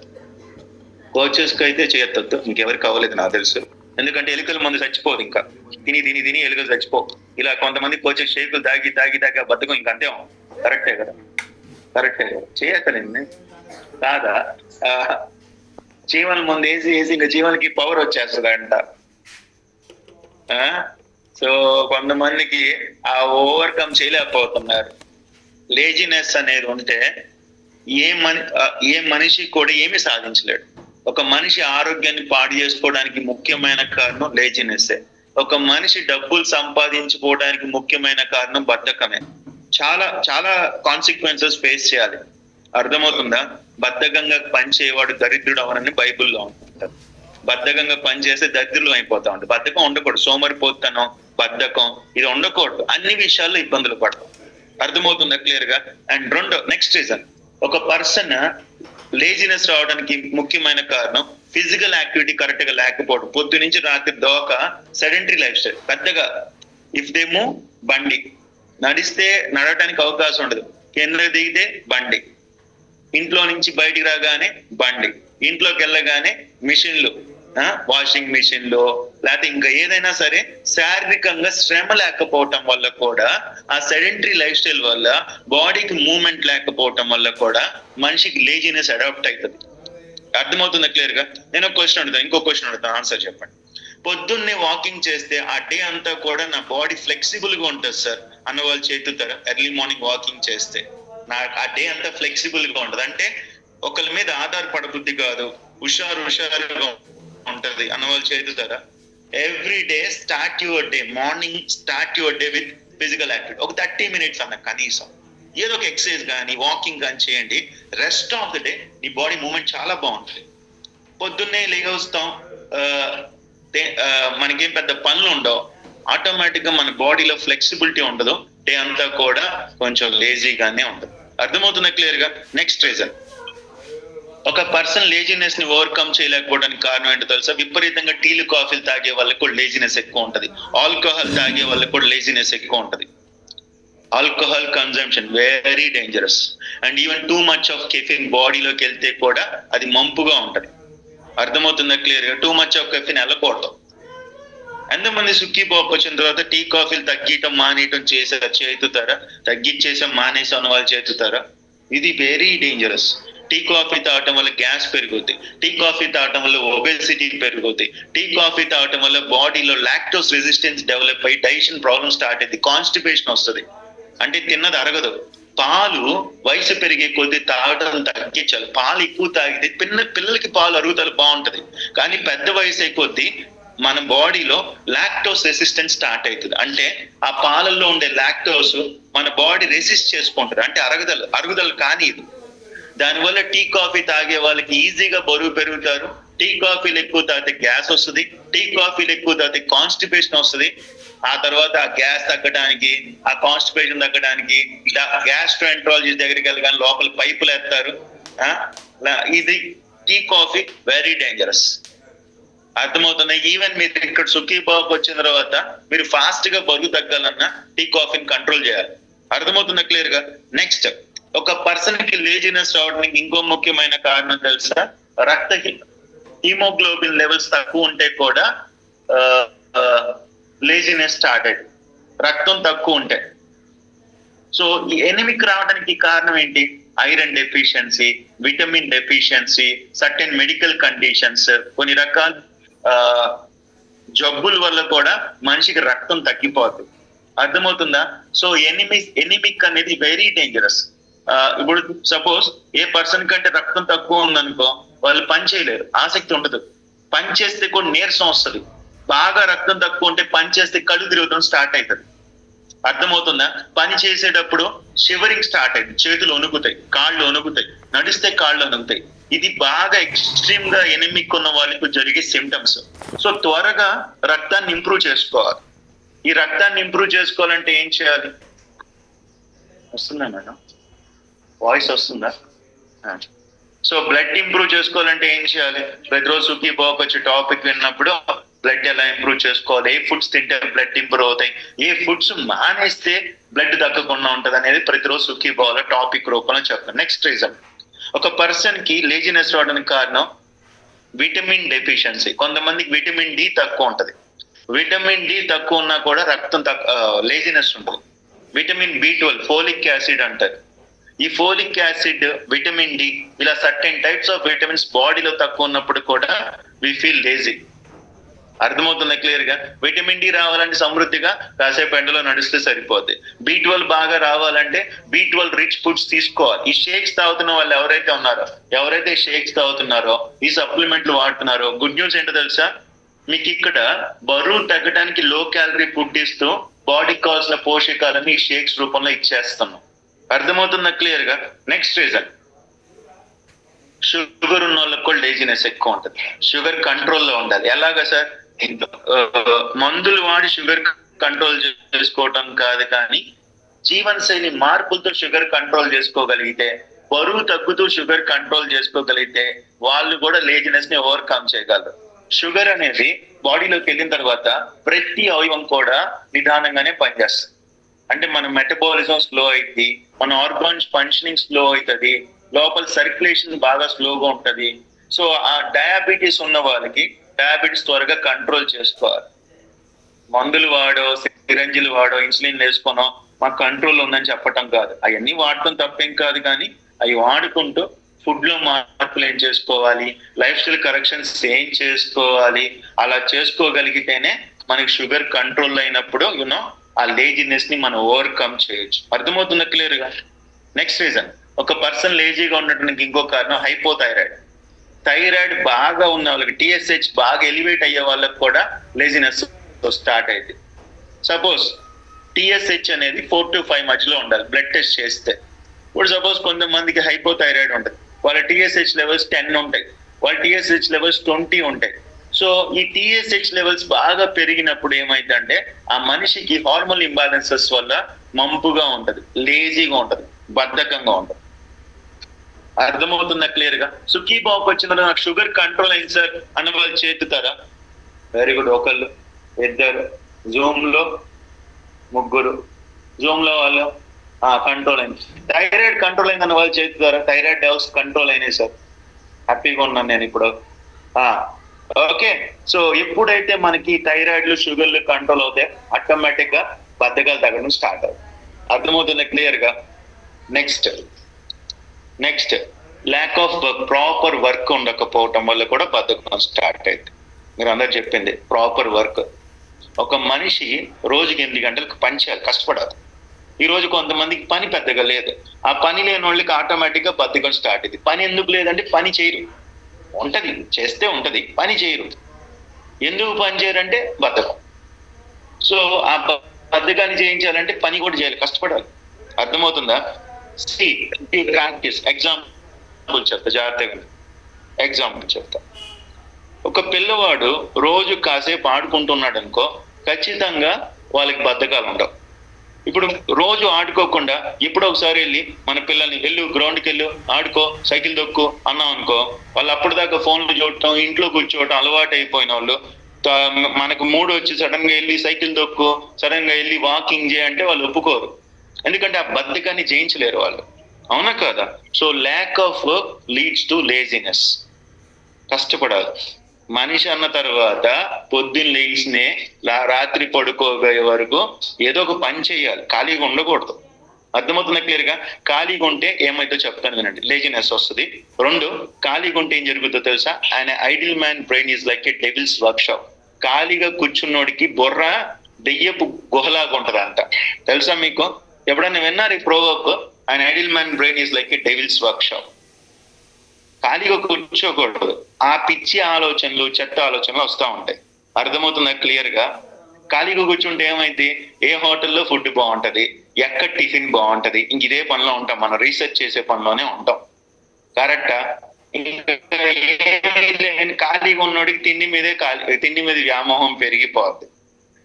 కోచెస్ కి అయితే చేయొద్దు, ఇంకెవరికి అవ్వలేదు నాకు తెలుసు. ఎందుకంటే ఎలుకల మందు చచ్చిపోదు, ఇంకా తిని తిని తిని ఎలుకలు చచ్చిపో. ఇలా కొంతమంది కోచెస్ షేకులు తాగి తాగి తాగి ఆ బద్ధకం ఇంకా అంతే. కరెక్టే కదా? కరెక్టే కదా? చేయక్కర్లేదు కాదా? చీమల ముందు వేసి వేసి ఇంకా చీమలకి పవర్ వచ్చేస్తుంది అంట. సో కొంతమందికి ఆ ఓవర్కమ్ చేయలేకపోతున్నారు. లేజినెస్ అనేది ఉంటే ఏ మనిషి కూడా ఏమీ సాధించలేడు. ఒక మనిషి ఆరోగ్యాన్ని పాడు చేసుకోవడానికి ముఖ్యమైన కారణం లేజినెస్. ఒక మనిషి డబ్బులు సంపాదించుకోవడానికి ముఖ్యమైన కారణం బద్ధకమే. చాలా చాలా కాన్సిక్వెన్సెస్ ఫేస్ చేయాలి. అర్థమవుతుందా? బద్ధకంగా పనిచేయవాడు దరిద్రుడు అవనని బైబుల్లో ఉంటుంది. బద్ధకంగా పనిచేస్తే దరిద్రులు అయిపోతా ఉంటుంది. బద్ధకం ఉండకూడదు. సోమరిపోతనం, బద్ధకం ఇది ఉండకూడదు. అన్ని విషయాల్లో ఇబ్బందులు పడతాం. అర్థమవుతుందా క్లియర్ గా? అండ్ నెక్స్ట్ రీజన్, ఒక పర్సన్ లేజినెస్ రావడానికి ముఖ్యమైన కారణం ఫిజికల్ యాక్టివిటీ కరెక్ట్ గా లేకపోవడం. పొద్దు నుంచి రాత్రి దోక సెడెంటరీ లైఫ్ స్టైల్. పెద్దగా ఇఫ్ దే మూవ్ బండి, నడిస్తే నడవడానికి అవకాశం ఉండదు. కింద దిగితే బండి, ఇంట్లో నుంచి బయటికి రాగానే బండి, ఇంట్లోకి వెళ్ళగానే మిషన్లు, వాషింగ్ మిషన్ లో లేకపోతే ఇంకా ఏదైనా సరే శారీరకంగా శ్రమ లేకపోవటం వల్ల కూడా, ఆ సెడెంటరీ లైఫ్ స్టైల్ వల్ల బాడీకి మూవ్మెంట్ లేకపోవటం వల్ల కూడా మనిషికి లేజినెస్ అడాప్ట్ అవుతుంది. అర్థమవుతుందా క్లియర్ గా? నేను ఒక క్వశ్చన్ అడుగుతాను, ఇంకో క్వశ్చన్ అడుగుతాను, ఆన్సర్ చెప్పండి. పొద్దున్నే వాకింగ్ చేస్తే ఆ డే అంతా కూడా నా బాడీ ఫ్లెక్సిబుల్ గా ఉంటుంది సార్ అన్న వాళ్ళు చేతుతారా? ఎర్లీ మార్నింగ్ వాకింగ్ చేస్తే నా ఆ డే అంతా ఫ్లెక్సిబుల్ గా ఉంటది అంటే ఒకరి మీద ఆధారపడబుద్ధి కాదు, హుషారుగా ఉంటది అన్న వాళ్ళు చేతుతారా? Every day start your day, morning start your day with physical activity. ఒక 30 minutes అన్న కనీసం ఏదో ఒక ఎక్సర్సైజ్ కానీ వాకింగ్ కానీ చేయండి. రెస్ట్ ఆఫ్ ద డే నీ బాడీ మూవ్మెంట్ చాలా బాగుంటుంది. పొద్దున్నే లేగొస్తాం, మనకేం పెద్ద పనులు ఉండవు, ఆటోమేటిక్ గా మన బాడీలో ఫ్లెక్సిబిలిటీ ఉండదు, డే అంతా కూడా కొంచెం లేజీగానే ఉంటుంది. అర్థమవుతుందా క్లియర్ గా? నెక్స్ట్ రీజన్, ఒక పర్సన్ లేజినెస్ ని ఓవర్కమ్ చేయలేకపోవడానికి కారణం ఏంటో తెలుసా? విపరీతంగా టీలు కాఫీలు తాగే వాళ్ళకి కూడా లేజినెస్ ఎక్కువ ఉంటది, ఆల్కహాల్ తాగే వాళ్ళకి కూడా లేజినెస్ ఎక్కువ ఉంటది. Alcohol consumption very dangerous. And even too much of caffeine బాడీలోకి వెళ్తే కూడా అది మంపుగా ఉంటది. అర్థమవుతుందా క్లియర్ గా? టూ మచ్ ఆఫ్ కెఫిన్ వెళ్ళకూడదు. ఎంతమంది సుఖీబాబు వచ్చిన తర్వాత టీ కాఫీలు తగ్గియటం మానేయటం చేతుతారా? తగ్గించేసాం మానేసాం అన్న వాళ్ళు చేతుతారా? ఇది వెరీ డేంజరస్. టీ కాఫీ తాగటం వల్ల గ్యాస్ పెరుగుద్ది, టీ కాఫీ తాగటం వల్ల ఒబెసిటీ పెరుగుద్ది, టీ కాఫీ తాగటం వల్ల బాడీలో లాక్టోస్ రెసిస్టెన్స్ డెవలప్ అయ్యి డైజెషన్ ప్రాబ్లమ్ స్టార్ట్ అయింది, కాన్స్టిపేషన్ వస్తుంది, అంటే తిన్నది అరగదు. పాలు వయసు పెరిగే కొద్దీ తాగటం తగ్గించాలి. పాలు ఎక్కువ తాగితే పిల్లలకి పాలు అరుగుదల బాగుంటది, కానీ పెద్ద వయసు కొద్దీ మన బాడీలో లాక్టోస్ రెసిస్టెన్స్ స్టార్ట్ అవుతుంది. అంటే ఆ పాలల్లో ఉండే లాక్టోస్ మన బాడీ రెసిస్ట్ చేసుకుంటది, అంటే అరుగుదల కానీ ఇది. దానివల్ల టీ కాఫీ తాగే వాళ్ళకి ఈజీగా బరువు పెరుగుతారు. టీ కాఫీలు ఎక్కువ తాగితే గ్యాస్ వస్తుంది, టీ కాఫీలు ఎక్కువ తాగితే కాన్స్టిపేషన్ వస్తుంది. ఆ తర్వాత ఆ గ్యాస్ తగ్గడానికి, ఆ కాన్స్టిపేషన్ తగ్గడానికి గ్యాస్ట్రోఎంట్రాలజిస్ట్ దగ్గరికి వెళ్ళగానే లోపల పైపులు వేస్తారు. ఇది టీ కాఫీ వెరీ డేంజరస్. అర్థమవుతుంది? ఈవెన్ మీరు ఇక్కడ సుఖీబాబు వచ్చిన తర్వాత మీరు ఫాస్ట్ గా బరువు తగ్గాలన్నా టీ కాఫీని కంట్రోల్ చేయాలి. అర్థమవుతుందా క్లియర్ గా? నెక్స్ట్, ఒక పర్సన్ కి లేజినెస్ రావడానికి ఇంకో ముఖ్యమైన కారణం తెలుసా? హీమోగ్లోబిన్ లెవెల్స్ తక్కువ ఉంటే కూడా లేజినెస్ స్టార్ట్ అయ్యింది, రక్తం తక్కువ ఉంటే. సో ఈ ఎనిమిక్ రావడానికి కారణం ఏంటి? Iron deficiency, vitamin deficiency, certain medical conditions, కొన్ని రకాల జబ్బుల వల్ల కూడా మనిషికి రక్తం తగ్గిపోతుంది. అర్థమవుతుందా? సో ఎనిమిక్ అనేది వెరీ డేంజరస్. ఇప్పుడు సపోజ్ ఏ పర్సన్ కంటే రక్తం తక్కువ ఉందనుకో, వాళ్ళు పని చేయలేరు, ఆసక్తి ఉండదు, పని చేస్తే కూడా నీరసం వస్తుంది. బాగా రక్తం తక్కువ ఉంటే పని చేస్తే కళ్ళు తిరగడం స్టార్ట్ అవుతుంది. అర్థమవుతుందా? పని చేసేటప్పుడు షివరింగ్ స్టార్ట్ అయింది, చేతులు వణుకుతాయి, కాళ్ళు వణుకుతాయి, నడిస్తే కాళ్ళు వణుకుతాయి. ఇది బాగా ఎక్స్ట్రీమ్ గా ఎనిమిక్ ఉన్న వాళ్ళకి జరిగే సిమ్టమ్స్. సో త్వరగా రక్తాన్ని ఇంప్రూవ్ చేసుకోవాలి. ఈ రక్తాన్ని ఇంప్రూవ్ చేసుకోవాలంటే ఏం చేయాలి? వస్తుందా మేడం? వాయిస్ వస్తుందా? సో బ్లడ్ ఇంప్రూవ్ చేసుకోవాలంటే ఏం చేయాలి? ప్రతిరోజు సుఖీబాబు వచ్చి టాపిక్ విన్నప్పుడు బ్లడ్ ఎలా ఇంప్రూవ్ చేసుకోవాలి, ఏ ఫుడ్స్ తింటే బ్లడ్ ఇంప్రూవ్ అవుతాయి, ఏ ఫుడ్స్ మానేస్తే బ్లడ్ తగ్గకుండా ఉంటది అనేది ప్రతిరోజు సుఖీబాబులో టాపిక్ రూపంలో చెప్తాను. నెక్స్ట్ రీజన్, ఒక పర్సన్ కి లేజినెస్ రావడానికి కారణం విటమిన్ డెఫిషియన్సీ. కొంతమందికి విటమిన్ డి తక్కువ ఉంటది. విటమిన్ డి తక్కువ ఉన్నా కూడా రక్తం లేజినెస్ ఉంటుంది. విటమిన్ B12 ఫోలిక్ యాసిడ్ అంటారు. ఈ ఫోలిక్ యాసిడ్, విటమిన్ డి, ఇలా సర్టెన్ టైప్స్ ఆఫ్ విటమిన్స్ బాడీలో తక్కువ ఉన్నప్పుడు కూడా వి ఫీల్ లేజీ. అర్థమవుతుంది క్లియర్ గా? విటమిన్ డి రావాలంటే సమృద్ధిగా కాసేపు ఎండలో నడిస్తే సరిపోద్ది. B12 బాగా రావాలంటే B12 రిచ్ ఫుడ్స్ తీసుకోవాలి. ఈ షేక్స్ తాగుతున్న వాళ్ళు ఎవరైతే షేక్స్ తాగుతున్నారో, ఈ సప్లిమెంట్లు వాడుతున్నారో, గుడ్ న్యూస్ ఏంటో తెలుసా? మీకు ఇక్కడ బరువు తగ్గడానికి లో క్యాలరీ ఫుడ్ ఇస్తూ బాడీకి కావాల్సిన పోషకాలని ఈ షేక్స్ రూపంలో ఇచ్చేస్తున్నాం. అర్థమవుతుందా క్లియర్ గా? నెక్స్ట్ రీజన్, షుగర్ ఉన్న వాళ్ళకి కూడా లేజినెస్ ఎక్కువ ఉంటుంది. షుగర్ కంట్రోల్లో ఉండాలి. ఎలాగా సార్? మందులు వాడి షుగర్ కంట్రోల్ చేసుకోవటం కాదు, కానీ జీవనశైలి మార్పులతో షుగర్ కంట్రోల్ చేసుకోగలిగితే, బరువు తగ్గుతూ షుగర్ కంట్రోల్ చేసుకోగలిగితే వాళ్ళు కూడా లేజినెస్ ని ఓవర్కమ్ చేయగలరు. షుగర్ అనేది బాడీలోకి వెళ్ళిన తర్వాత ప్రతి అవయవం కూడా నిదానంగానే పనిచేస్తుంది. అంటే మన మెటబాలిజం స్లో అయింది, మన ఆర్గాన్స్ ఫంక్షనింగ్ స్లో అవుతుంది, లోపల సర్క్యులేషన్ బాగా స్లోగా ఉంటది. సో ఆ డయాబెటీస్ ఉన్న వాళ్ళకి డయాబెటీస్ త్వరగా కంట్రోల్ చేసుకోవాలి. మందులు వాడో, సిరంజిలు వాడో, ఇన్సులిన్ వేసుకోనో మాకు కంట్రోల్ ఉందని చెప్పటం కాదు. అవన్నీ వాడటం తప్పేం కాదు, కానీ అవి వాడుకుంటూ ఫుడ్ లో మార్పులు ఏం చేసుకోవాలి, లైఫ్ స్టైల్ కరెక్షన్స్ ఏం చేసుకోవాలి, అలా చేసుకోగలిగితేనే మనకి షుగర్ కంట్రోల్ అయినప్పుడు ఆ లేజినెస్ ని మనం ఓవర్కమ్ చేయొచ్చు. అర్థమవుతుందా క్లియర్ గా? నెక్స్ట్ రీజన్, ఒక పర్సన్ లేజీగా ఉండటానికి ఇంకో కారణం హైపోథైరాయిడ్. థైరాయిడ్ బాగా ఉన్న వాళ్ళకి, TSH బాగా ఎలివేట్ అయ్యే వాళ్ళకి కూడా లేజినెస్ స్టార్ట్ అయింది. సపోజ్ TSH అనేది 4 to 5 మధ్యలో ఉండాలి బ్లడ్ టెస్ట్ చేస్తే. ఇప్పుడు సపోజ్ కొంతమందికి హైపోథైరాయిడ్ ఉంటుంది, వాళ్ళ TSH లెవెల్స్ 10 ఉంటాయి, వాళ్ళ TSH లెవెల్స్ 20 ఉంటాయి. సో ఈ TSH లెవెల్స్ బాగా పెరిగినప్పుడు ఏమైందంటే ఆ మనిషికి హార్మోన్ ఇంబాలెన్సెస్ వల్ల మంపుగా ఉంటది, లేజీగా ఉంటది, బద్ధకంగా ఉంటది. అర్థమవుతుందా క్లియర్ గా? సో కీప్ ఆఫ్ వచ్చిన నాకు షుగర్ కంట్రోల్ అయింది సార్ అన్న వాళ్ళు చేతుతారా? Very good. ఒకళ్ళు, ఇద్దరు, జూమ్ లో ముగ్గురు, జూమ్ లో వాళ్ళు కంట్రోల్ అయింది. థైరాయిడ్ కంట్రోల్ అయింది అన్న వాళ్ళు చేతుతారా? థైరాయిడ్ లెవెల్స్ కంట్రోల్ అయినాయి సార్, హ్యాపీగా ఉన్నాను నేను ఇప్పుడు. ఓకే, సో ఎప్పుడైతే మనకి థైరాయిడ్లు, షుగర్లు కంట్రోల్ అవుతాయి, ఆటోమేటిక్ గా బద్ధకాలు తగ్గడం స్టార్ట్ అవుతుంది. అర్థమవుతుంది క్లియర్ గా? Next lack of proper work ఉండకపోవటం వల్ల కూడా బద్ధకం స్టార్ట్ అయింది. మీరు అందరు చెప్పింది ప్రాపర్ వర్క్. ఒక మనిషి రోజుకి 8 గంటలకు పని చేయాలి, కష్టపడాలి. ఈ రోజు కొంతమందికి పని పెద్దగా లేదు, ఆ పని లేని వాళ్ళకి ఆటోమేటిక్ గా బద్ధకం స్టార్ట్ అయింది. పని ఎందుకు లేదంటే పని చేయరు, ఉంటది చేస్తే ఉంటది, పని చేయరు. ఎందుకు పని చేయరంటే బద్ధకం. సో ఆ బద్ధకాన్ని చేయించాలంటే పని కూడా చేయాలి, కష్టపడాలి. అర్థమవుతుందా? ప్రాక్టీస్. ఎగ్జాంపుల్ చెప్తా, జాగ్రత్తగా ఎగ్జాంపుల్ చెప్తా. ఒక పిల్లవాడు రోజు కాసేపు ఆడుకుంటున్నాడు అనుకో, ఖచ్చితంగా వాళ్ళకి బద్ధకాలు ఉండవు. ఇప్పుడు రోజు ఆడుకోకుండా ఎప్పుడో ఒకసారి వెళ్ళి మన పిల్లల్ని గ్రౌండ్కి వెళ్ళు, ఆడుకో, సైకిల్ దొక్కు అన్నాం అనుకో, వాళ్ళు అప్పటిదాకా ఫోన్లు చూడటం, ఇంట్లో కూర్చోవటం అలవాటు అయిపోయిన వాళ్ళు మనకు మూడు వచ్చి సడన్ గా వెళ్ళి సైకిల్ దొక్కు, సడన్ గా వెళ్ళి వాకింగ్ చేయంటే వాళ్ళు ఒప్పుకోరు. ఎందుకంటే ఆ బద్ధకాన్ని జయించలేరు వాళ్ళు. అవునా కదా? So lack of work leads to laziness. కష్టపడాలి మనిషి అన్న తర్వాత పొద్దున్న లేచినే రాత్రి పడుకోబోయే వరకు ఏదో ఒక పని చేయాలి, ఖాళీగా ఉండకూడదు. అర్థమవుతుందా క్లియర్ గా? ఖాళీగా ఉంటే ఏమైతే చెప్తాను వినండి, లేజినెస్ వస్తుంది. 2, ఖాళీగా ఉంటే ఏం జరుగుతుందో తెలుసా? ఆయన idle man brain is like a devil's workshop. ఖాళీగా కూర్చున్నోడికి బొర్ర దెయ్యపు గుహలాగా ఉంటదంట. తెలుసా మీకు? ఎప్పుడన్నా విన్నారు ఈ ప్రోవర్బ్? ఆయన idle man brain is like a devil's workshop. ఖాళీగా కూర్చోకూడదు, ఆ పిచ్చి ఆలోచనలు, చెత్త ఆలోచనలు వస్తూ ఉంటాయి. అర్థమవుతుందా క్లియర్ గా? ఖాళీగా కూర్చుంటే ఏమైంది? ఏ హోటల్లో ఫుడ్ బాగుంటది, ఎక్కడ టిఫిన్ బాగుంటది, ఇంక ఇదే పనిలో ఉంటాం, మనం రీసెర్చ్ చేసే పనిలోనే ఉంటాం. కరెక్టా? ఖాళీగా ఉన్నోడికి తిండి మీద వ్యామోహం పెరిగిపోద్ది.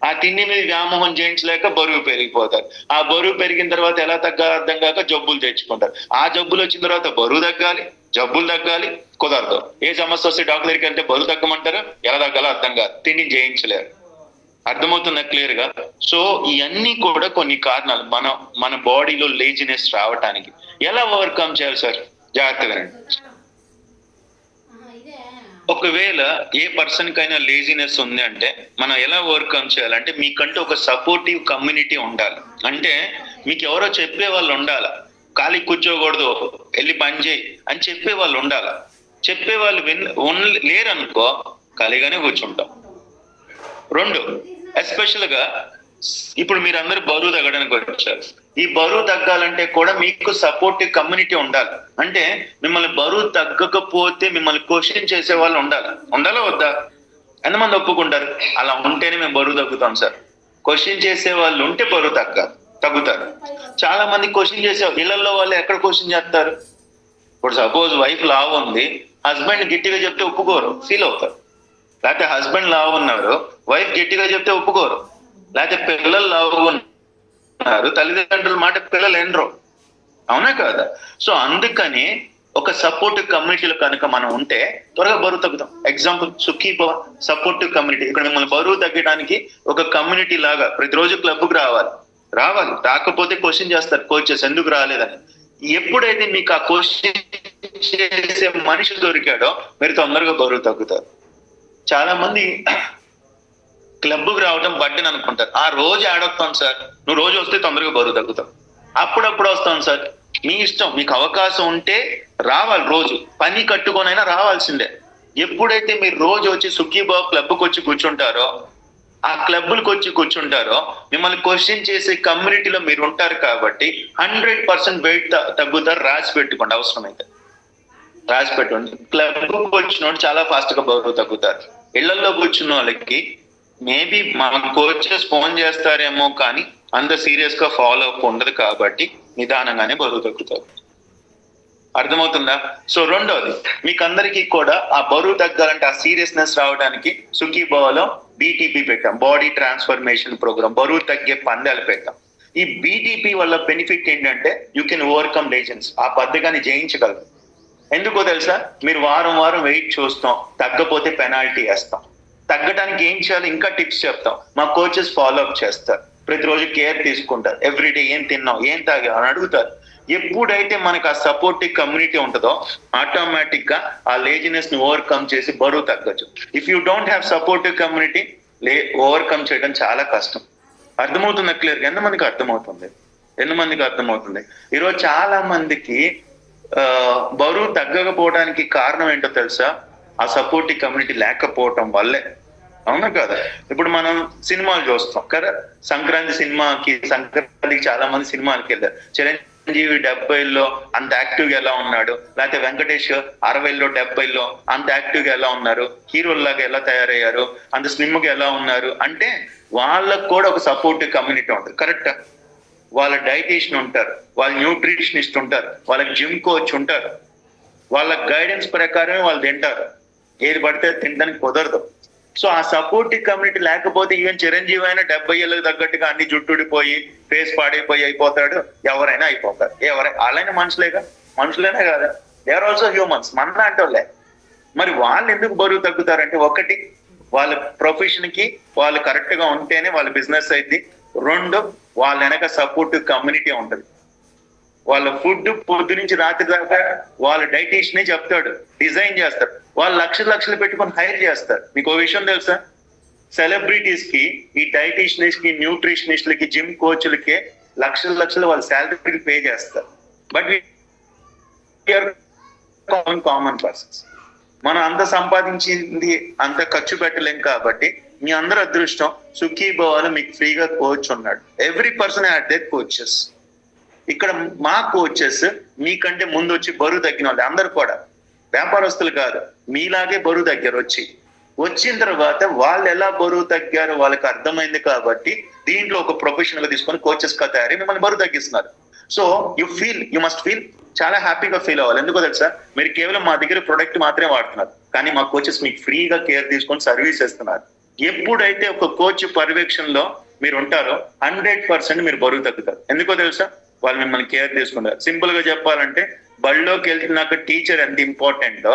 ఆ తిండి మీద వ్యామోహం చేయించలేక బరువు పెరిగిపోతారు. ఆ బరువు పెరిగిన తర్వాత ఎలా తగ్గాలో అర్థం కాక జబ్బులు తెచ్చుకుంటారు. ఆ జబ్బులు వచ్చిన తర్వాత బరువు తగ్గాలి, జబ్బులు తగ్గాలి, కుదరదు. ఏ సమస్య వస్తే డాక్టర్ దగ్గరికి వెళ్తే బరువు తగ్గమంటారు, ఎలా తగ్గాలో అర్థం కాదు, తిండిని చేయించలేరు. అర్థమవుతుందా క్లియర్ గా? సో ఇవన్నీ కూడా కొన్ని కారణాలు మన బాడీలో లేజినెస్ రావటానికి. ఎలా ఓవర్కమ్ చేయాలి సార్? జాగ్రత్తగా రండి. ఒకవేళ ఏ పర్సన్ కైనా లేజినెస్ ఉంది అంటే మనం ఎలా ఓవర్కమ్ చేయాలంటే, మీకంటూ ఒక సపోర్టివ్ కమ్యూనిటీ ఉండాలి. అంటే మీకు ఎవరో చెప్పే వాళ్ళు ఉండాలా, ఖాళీ కూర్చోకూడదు, వెళ్ళి పని చేయి అని చెప్పే వాళ్ళు ఉండాలా. చెప్పే వాళ్ళు లేరనుకో, ఖాళీగానే కూర్చుంటాం. 2, ఎస్పెషల్ గా ఇప్పుడు మీరందరూ బరువు తగ్గడానికి వచ్చారు. ఈ బరువు తగ్గాలంటే కూడా మీకు సపోర్టివ్ కమ్యూనిటీ ఉండాలి. అంటే మిమ్మల్ని బరువు తగ్గకపోతే మిమ్మల్ని క్వశ్చన్ చేసే వాళ్ళు ఉండాలా వద్దా? ఎంతమంది ఒప్పుకుంటారు? అలా ఉంటేనే మేము బరువు తగ్గుతాం సార్. క్వశ్చన్ చేసే వాళ్ళు ఉంటే బరువు తగ్గుతారు. చాలా మంది క్వశ్చన్ చేసే ఇళ్లలో వాళ్ళు ఎక్కడ క్వశ్చన్ చేస్తారు? ఇప్పుడు సపోజ్ వైఫ్ లావు ఉంది, హస్బెండ్ గట్టిగా చెప్తే ఒప్పుకోరు, ఫీల్ అవుతారు. లేకపోతే హస్బెండ్ లావు ఉన్నారు, వైఫ్ గట్టిగా చెప్తే ఒప్పుకోరు. లేకపోతే పిల్లలు లావు ఉన్నారు, తల్లిదండ్రుల మాట పిల్లలు ఎనరు. అవునా కదా? సో అందుకని ఒక సపోర్టివ్ కమ్యూనిటీలో కనుక మనం ఉంటే త్వరగా బరువు తగ్గుతాం. ఎగ్జాంపుల్ సుఖీ భవ సపోర్టివ్ కమ్యూనిటీ. ఇక్కడ మిమ్మల్ని బరువు తగ్గడానికి ఒక కమ్యూనిటీ లాగా ప్రతిరోజు క్లబ్కి రావాలి. రాకపోతే క్వశ్చన్ చేస్తారు కోచెస్, ఎందుకు రాలేదని. ఎప్పుడైతే మీకు ఆ క్వశ్చన్ చేసే మనిషి దొరికాడో మీరు తొందరగా బరువు తగ్గుతారు. చాలా మంది క్లబ్కి రావడం బర్త్డే అనుకుంటారు. ఆ రోజు ఆడొస్తాం సార్, నువ్వు రోజు వస్తే తొందరగా బరువు తగ్గుతావు. అప్పుడప్పుడు వస్తాం సార్, మీ ఇష్టం, మీకు అవకాశం ఉంటే రావాలి, రోజు పని కట్టుకొనైనా రావాల్సిందే. ఎప్పుడైతే మీరు రోజు వచ్చి సుఖీబాబు క్లబ్కి వచ్చి కూర్చుంటారో, ఆ క్లబ్లకు వచ్చి కూర్చుంటారో, మిమ్మల్ని క్వశ్చన్ చేసే కమ్యూనిటీలో మీరు ఉంటారు కాబట్టి 100% వెయిట్ తగ్గుతారు. రాసి పెట్టుకోండి, అవసరమైతే రాసి పెట్టుకోండి. క్లబ్కి వచ్చిన వాళ్ళు చాలా ఫాస్ట్ గా బరువు తగ్గుతారు. ఇళ్లలో కూర్చున్న వాళ్ళకి మేబీ మా కోచెస్ ఫోన్ చేస్తారేమో కానీ అంత సీరియస్ గా ఫాలో అప్ ఉండదు కాబట్టి నిదానంగానే బరువు తగ్గుతారు. అర్థమవుతుందా? సో రెండోది, మీకు అందరికీ కూడా ఆ బరువు తగ్గాలంటే ఆ సీరియస్నెస్ రావడానికి సుఖీబాలో బీటీపీ పెట్టాం, బాడీ ట్రాన్స్ఫర్మేషన్ ప్రోగ్రామ్, బరువు తగ్గే పందాలు పెట్టాం. ఈ బీటీపీ వల్ల బెనిఫిట్ ఏంటంటే యూ కెన్ ఓవర్కమ్ లేజెండ్స్, ఆ బద్ధకాన్ని జయించగలరు. ఎందుకో తెలుసా? మీరు వారం వారం వెయిట్ చూస్తాం, తగ్గపోతే పెనాల్టీ వేస్తాం. తగ్గడానికి ఏం చేయాలి ఇంకా టిప్స్ చెప్తాం, మా కోచెస్ ఫాలో అప్ చేస్తారు, ప్రతిరోజు కేర్ తీసుకుంటారు, ఎవ్రీడే ఏం తిన్నాం ఏం తాగాం అని అడుగుతారు. ఎప్పుడైతే మనకు ఆ సపోర్టివ్ కమ్యూనిటీ ఉంటుందో ఆటోమేటిక్ గా ఆ లేజినెస్ ని ఓవర్కమ్ చేసి బరువు తగ్గచ్చు. If you don't have supportive community overcome చేయడం చాలా కష్టం. అర్థమవుతుంది క్లియర్? ఎంతమందికి అర్థమవుతుంది? ఎంతమందికి అర్థమవుతుంది? ఈరోజు చాలా మందికి బరువు తగ్గకపోవడానికి కారణం ఏంటో తెలుసా? ఆ సపోర్టివ్ కమ్యూనిటీ లేకపోవటం వల్లే. అవునా కదా? ఇప్పుడు మనం సినిమాలు చూస్తాం కదా, సంక్రాంతికి చాలా మంది సినిమాలకి వెళ్ళారు. చిరంజీవి 70లో అంత యాక్టివ్ గా ఎలా ఉన్నాడు, లేకపోతే వెంకటేష్ 60లో 70లో అంత యాక్టివ్ గా ఎలా ఉన్నారు, హీరోల్లాగా ఎలా తయారయ్యారు, అంత స్లిమ్ గా ఎలా ఉన్నారు అంటే వాళ్ళకు కూడా ఒక సపోర్టివ్ కమ్యూనిటీ ఉంటుంది. కరెక్టా? వాళ్ళ డైటీషియన్ ఉంటారు, వాళ్ళ న్యూట్రిషనిస్ట్ ఉంటారు, వాళ్ళకి జిమ్ కోచ్ ఉంటారు, వాళ్ళ గైడెన్స్ ప్రకారమే వాళ్ళు తింటారు. ఏది పడితే తినడానికి కుదరదు. సో ఆ సపోర్టివ్ కమ్యూనిటీ లేకపోతే ఈవెన్ చిరంజీవి అయినా 70 ఏళ్ళకి తగ్గట్టుగా అన్ని జుట్టుడిపోయి ఫేస్ పాడైపోయి అయిపోతాడు, ఎవరైనా అయిపోతారు. వాళ్ళైనా మనుషులేనా కదా? దే ఆర్ ఆల్సో హ్యూమన్స్, మన లాంటి వాళ్ళే. మరి వాళ్ళు ఎందుకు బరువు తగ్గుతారంటే, ఒకటి వాళ్ళ ప్రొఫెషన్ కి వాళ్ళు కరెక్ట్ గా ఉంటేనే వాళ్ళ బిజినెస్ అయింది. రెండు, వాళ్ళ వెనక సపోర్టివ్ కమ్యూనిటీ ఉంటుంది. వాళ్ళ ఫుడ్ పొద్దు నుంచి రాత్రి దాకా వాళ్ళ డైటీషియనే చెప్తాడు, డిజైన్ చేస్తారు. వాళ్ళు లక్షలు పెట్టుకొని హైర్ చేస్తారు. మీకు ఓ విషయం తెలుసా? సెలబ్రిటీస్ కి, ఈ డైటీషియనిస్ట్ కి, న్యూట్రిషనిస్ట్లకి, జిమ్ కోచ్లకి లక్షలు వాళ్ళ శాలరీ పే చేస్తారు. బట్ కామన్ పర్సన్స్, మనం అంత సంపాదించింది అంత ఖర్చు పెట్టలేం కాబట్టి మీ అందరూ అదృష్టం, సుఖీభవాలో మీకు ఫ్రీగా కోచ్ ఉన్నాడు. Every person had their coaches. ఇక్కడ మా కోచెస్ మీకంటే ముందు వచ్చి బరువు తగ్గిన వాళ్ళు అందరూ కూడా వ్యాపారస్తులు కాదు, మీలాగే బరువు తగ్గారు. వచ్చిన తర్వాత వాళ్ళు ఎలా బరువు తగ్గారో వాళ్ళకి అర్థమైంది కాబట్టి దీంట్లో ఒక ప్రొఫెషనల్ గా తీసుకొని కోచెస్ గా తయారీ మిమ్మల్ని బరువు తగ్గిస్తున్నారు. సో యు మస్ట్ ఫీల్ చాలా హ్యాపీగా ఫీల్ అవ్వాలి. ఎందుకో తెలుసా? మీరు కేవలం మా దగ్గర ప్రొడక్ట్ మాత్రమే వాడుతున్నారు, కానీ మా కోచెస్ మీకు ఫ్రీగా కేర్ తీసుకొని సర్వీస్ ఇస్తున్నారు. ఎప్పుడైతే ఒక కోచ్ పర్యవేక్షణలో మీరు ఉంటారో 100% మీరు బరువు తగ్గుతారు. ఎందుకో తెలుసా? వాళ్ళు మిమ్మల్ని కేర్ తీసుకుంటారు. సింపుల్ గా చెప్పాలంటే బడిలోకి వెళ్తున్నాక టీచర్ ఎంత ఇంపార్టెంటో,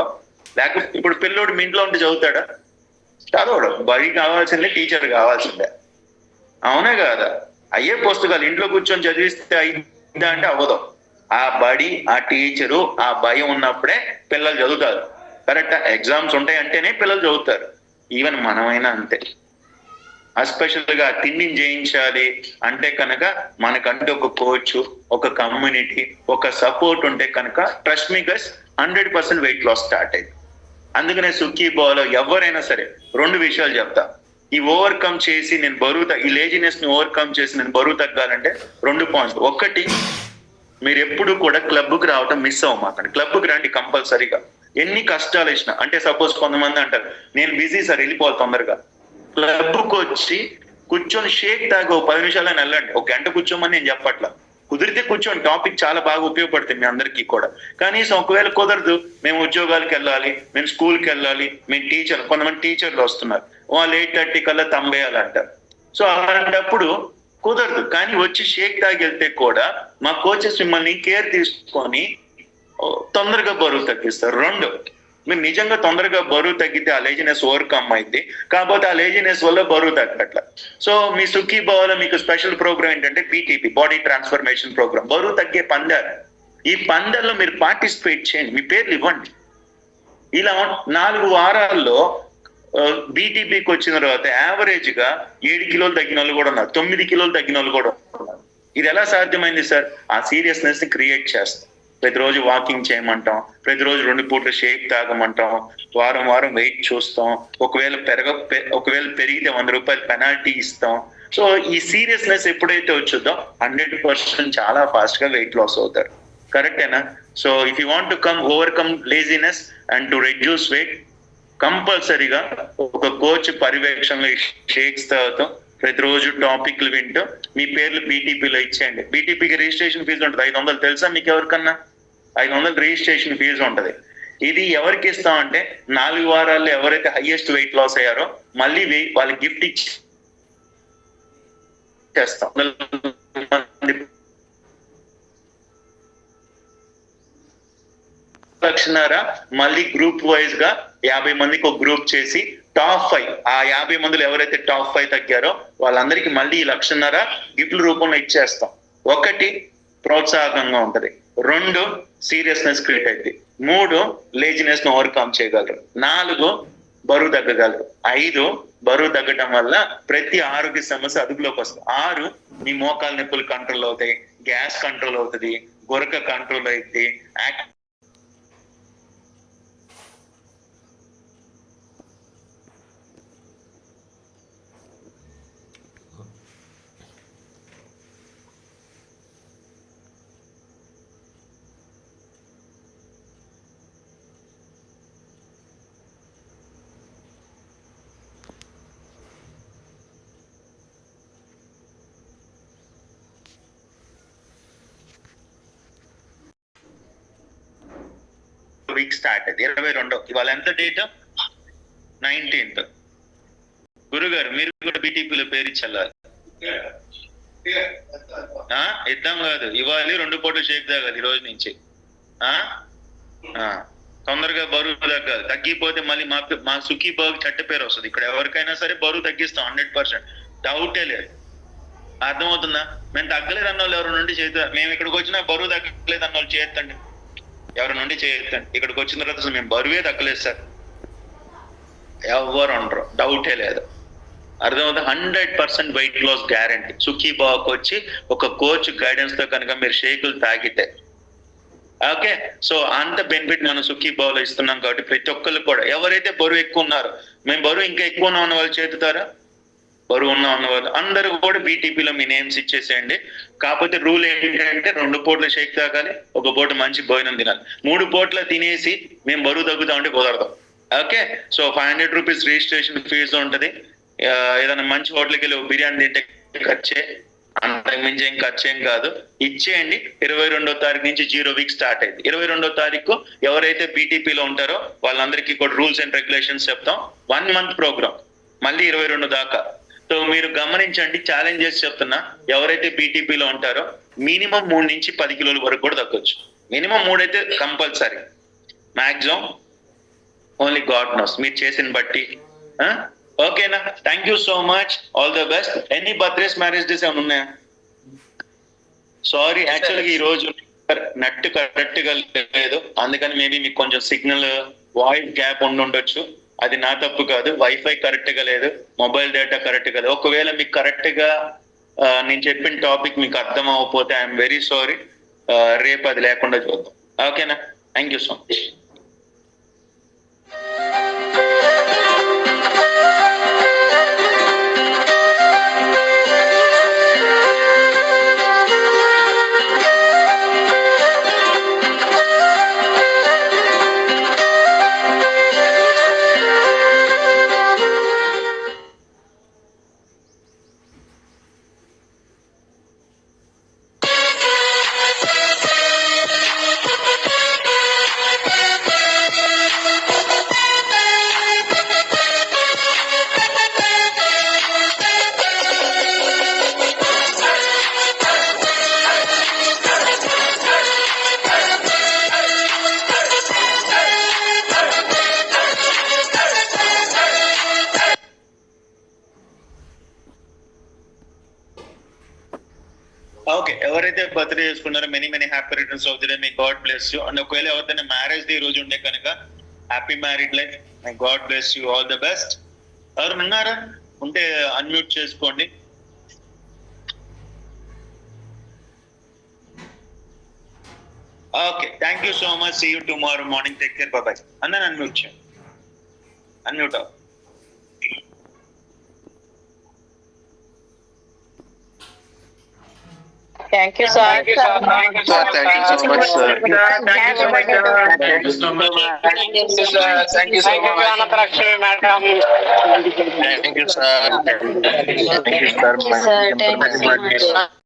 లేకపోతే ఇప్పుడు పిల్లోడు మీ ఇంట్లో ఉంటే చదువుతాడా? చదవడు. బడి కావాల్సిందే, టీచర్ కావాల్సిందే. అవునా కాదా? అయ్యే పుస్తకాలు ఇంట్లో కూర్చొని చదివిస్తే అయిందా అంటే అవ్వదు. ఆ బడి, ఆ టీచరు, ఆ భయం ఉన్నప్పుడే పిల్లలు చదువుతారు. కరెక్టా? ఎగ్జామ్స్ ఉంటాయి అంటేనే పిల్లలు చదువుతారు. ఈవెన్ మనమైనా అంతే. ఎస్పెషల్ గా తిండిని జయించాలి అంటే కనుక మనకంటే ఒక కోచ్, ఒక కమ్యూనిటీ, ఒక సపోర్ట్ ఉంటే కనుక trust me guys 100% weight loss start అయింది. అందుకనే సుఖీబాలో ఎవరైనా సరే 2 విషయాలు చెప్తా. ఈ ఓవర్కమ్ చేసి నేను ఈ లేజినెస్ ని ఓవర్కమ్ చేసి నేను బరువు తగ్గాలంటే 2 పాయింట్స్. ఒకటి, మీరు ఎప్పుడు కూడా క్లబ్కి రావటం మిస్ అవ్వమాకండి. క్లబ్కి రండి కంపల్సరీగా. ఎన్ని కష్టాలు ఇచ్చినా, అంటే సపోజ్ కొంతమంది అంటారు నేను బిజీ సార్ వెళ్ళిపోవాలి తొందరగా. క్లబ్కి వచ్చి కూర్చొని షేక్ తాగా 10 నిమిషాలని వెళ్ళండి. 1 గంట కూర్చోమని నేను చెప్పట్లా, కుదిరితే కూర్చోండి. టాపిక్ చాలా బాగా ఉపయోగపడుతుంది మీ అందరికీ కూడా. కనీసం ఒకవేళ కుదరదు, మేము ఉద్యోగాలకు వెళ్ళాలి, మేము స్కూల్కి వెళ్ళాలి, మేము కొంతమంది టీచర్లు వస్తున్నారు, వాళ్ళు 8:30 కల్లా తంబేయాలంటారు. సో అలాంటప్పుడు కుదరదు. కానీ వచ్చి షేక్ తాగి వెళ్తే కూడా మా కోచెస్ మిమ్మల్ని కేర్ తీసుకొని తొందరగా బరువు తగ్గిస్తారు. 2, మీరు నిజంగా తొందరగా బరువు తగ్గితే ఆ లేజినెస్ ఓవర్కమ్ అయింది. కాకపోతే ఆ లేజినెస్ వల్ల బరువు తగ్గట్ల. సో మీ సుఖీభావలో మీకు స్పెషల్ ప్రోగ్రామ్ ఏంటంటే బీటీపీ, బాడీ ట్రాన్స్ఫర్మేషన్ ప్రోగ్రామ్, బరువు తగ్గే పందాలు. ఈ పందాల్లో మీరు పార్టిసిపేట్ చేయండి, మీ పేర్లు ఇవ్వండి. ఇలా 4 వారాల్లో బీటీపీకి వచ్చిన తర్వాత యావరేజ్ గా 7 కిలోలు తగ్గిన వాళ్ళు కూడా ఉన్నారు, 9 కిలోలు తగ్గిన వాళ్ళు కూడా ఉన్నారు. ఇది ఎలా సాధ్యమైంది సార్? ఆ సీరియస్నెస్ ని క్రియేట్ చేస్తాం. ప్రతిరోజు వాకింగ్ చేయమంటాం, ప్రతిరోజు 2 పూట్ల షేక్ తాగమంటాం, వారం వారం వెయిట్ చూస్తాం, ఒకవేళ పెరిగితే 100 రూపాయలు పెనాల్టీ ఇస్తాం. సో ఈ సీరియస్నెస్ ఎప్పుడైతే వచ్చుద్దో 100% చాలా ఫాస్ట్ గా వెయిట్ లాస్ అవుతారు. కరెక్టేనా? So if you want to overcome laziness and to reduce weight, కంపల్సరీగా ఒక కోచ్ పర్యవేక్షణలో షేక్స్ తాగుతాం, ప్రతిరోజు టాపిక్లు వింటూ మీ పేర్లు బీటీపీలో ఇచ్చేయండి. బీటీపీకి రిజిస్ట్రేషన్ ఫీజు ఉంటుంది 500, తెలుసా మీకు ఎవరికన్నా? 500 రిజిస్ట్రేషన్ ఫీజు ఉంటది. ఇది ఎవరికి ఇస్తాం అంటే 4 వారాల్లో ఎవరైతే హైయెస్ట్ వెయిట్ లాస్ అయ్యారో మళ్ళీ వాళ్ళకి గిఫ్ట్ ఇచ్చేస్తాం. లక్షన్నర మళ్ళీ గ్రూప్ వైజ్ గా 50 మందికి ఒక గ్రూప్ చేసి టాప్ 5, ఆ 50 మందిలో ఎవరైతే టాప్ 5 తగ్గారో వాళ్ళందరికీ మళ్ళీ 1,00,000 గిఫ్ట్ల రూపంలో ఇచ్చేస్తాం. 1 ప్రోత్సాహకంగా ఉంటది, 2 సీరియస్నెస్ క్రియేట్ అయింది, 3 లేజినెస్ ను ఓవర్కమ్ చేయగలరు, 4 బరువు తగ్గగలరు, 5 బరువు తగ్గటం వల్ల ప్రతి ఆరోగ్య సమస్య అదుపులోకి వస్తుంది, 6 మీ మోకాల నొప్పులు కంట్రోల్ అవుతాయి, గ్యాస్ కంట్రోల్ అవుతుంది, గొరక కంట్రోల్ అవుతుంది. వీక్ స్టార్ట్ అయింది 22. ఇవాళ ఎంత డేట్? 19th. గురుగారు మీరు కూడా బీటీపీలో పేరు ఇచ్చాలి. ఇద్దాం కాదు, ఇవాళ 2 పూటలు షేక్ తాగాలి ఈ రోజు నుంచి. తొందరగా బరువు తగ్గాలి. తగ్గిపోతే మళ్ళీ మా సుఖీ బాగు చెడ్డ పేరు వస్తుంది. ఇక్కడ ఎవరికైనా సరే బరువు తగ్గిస్తాం 100%, డౌటే లేదు. అర్థమవుతుందా? మేము తగ్గలేదు అన్న వాళ్ళు ఎవరి నుండి చేద్దాం. మేము ఇక్కడికి వచ్చినా బరువు తగ్గలేదు అన్న వాళ్ళు చేయొద్దండి, ఎవరి నుండి చేయొద్దండి. ఇక్కడికి వచ్చిన తర్వాత అసలు మేము బరువే తగ్గలేదు సార్, ఎవరు ఉండరు, డౌటే లేదు. అర్థమవుతుంది? 100% వెయిట్ లాస్ గ్యారంటీ. సుఖీ బాగుకి వచ్చి ఒక కోచ్ గైడెన్స్ తో కనుక మీరు షేకులు తాగితే, ఓకే. సో అంత బెనిఫిట్ మనం సుఖీ బాగులో ఇస్తున్నాం కాబట్టి ప్రతి ఒక్కళ్ళు కూడా ఎవరైతే బరువు ఎక్కువ ఉన్నారో, మేము బరువు ఇంకా ఎక్కువ ఉన్న వాళ్ళు చేతుతారా? బరువు ఉన్న వాళ్ళు అందరూ కూడా బీటీపీలో మీ నేమ్స్ ఇచ్చేసేయండి. కాకపోతే రూల్ ఏంటంటే 2 పూట్ల షేక్ తాగాలి, 1 పూట మంచి భోజనం తినాలి. 3 పూట్ల తినేసి మేము బరువు తగ్గుతామంటే కుదరదు. Okay. So 500 rupees registration fee ఉంటుంది. ఏదైనా మంచి హోటల్కి వెళ్ళి బిర్యానీ తింటే ఖర్చే, అంతకు మించి ఏం ఖర్చు ఏం కాదు. ఇచ్చేయండి. 22వ తారీఖు నుంచి 0 వీక్ స్టార్ట్ అయింది. 22వ తారీఖు ఎవరైతే బీటీపీలో ఉంటారో వాళ్ళందరికీ కూడా రూల్స్ అండ్ రెగ్యులేషన్స్ చెప్తాం. 1 మంత్ ప్రోగ్రామ్, మళ్ళీ 22 దాకా. సో మీరు గమనించండి, ఛాలెంజ్ చేసి చెప్తున్నా, ఎవరైతే బీటీపీలో ఉంటారో మినిమం 3 నుంచి 10 కిలోల వరకు కూడా తగ్గొచ్చు. మినిమం 3 అయితే compulsory, maximum only God knows మీరు చేసిన బట్టి. ఓకేనా? Thank you so much, all the best. Any birthdays, marriage days ఏమైనా ఉన్నాయా? సారీ, యాక్చువల్గా ఈ రోజు నెట్ కరెక్ట్ గా లేదు, అందుకని మేబీ మీకు కొంచెం సిగ్నల్ వాయిస్ గ్యాప్ ఉండొచ్చు. అది నా తప్పు కాదు, వైఫై కరెక్ట్ గా లేదు, మొబైల్ డేటా కరెక్ట్ గా లేదు. ఒకవేళ మీకు కరెక్ట్ గా నేను చెప్పిన టాపిక్ మీకు అర్థం అవ్వకపోతే ఐఎమ్ వెరీ సారీ. రేపు అది లేకుండా చూద్దాం. ఓకేనా? Thank you so much. Okay, ఎవరైతే బర్త్డే చేసుకున్నారో many happy returns of the day. May God bless you. And ఒకవేళ ఎవరిదైనా మ్యారేజ్ డే ఈ రోజు ఉండే కనుక happy married life. May God bless you, all the best. ఎవరు ఉన్నారా? ఉంటే అన్మ్యూట్ చేసుకోండి. Okay, thank you so much. See you tomorrow morning. Take care, bye. అందరూ అన్మ్యూట్ చేయండి. అన్మ్యూట్ అవ్వ. Thank you, sir. Thank you so much, sir. Thank you so much, sir. Thank you so much, sir. Thank you so much. Thank you, sir. Thank you so much. Thank you, sir. Thank you, sir. Thank you, sir. Thank you so much.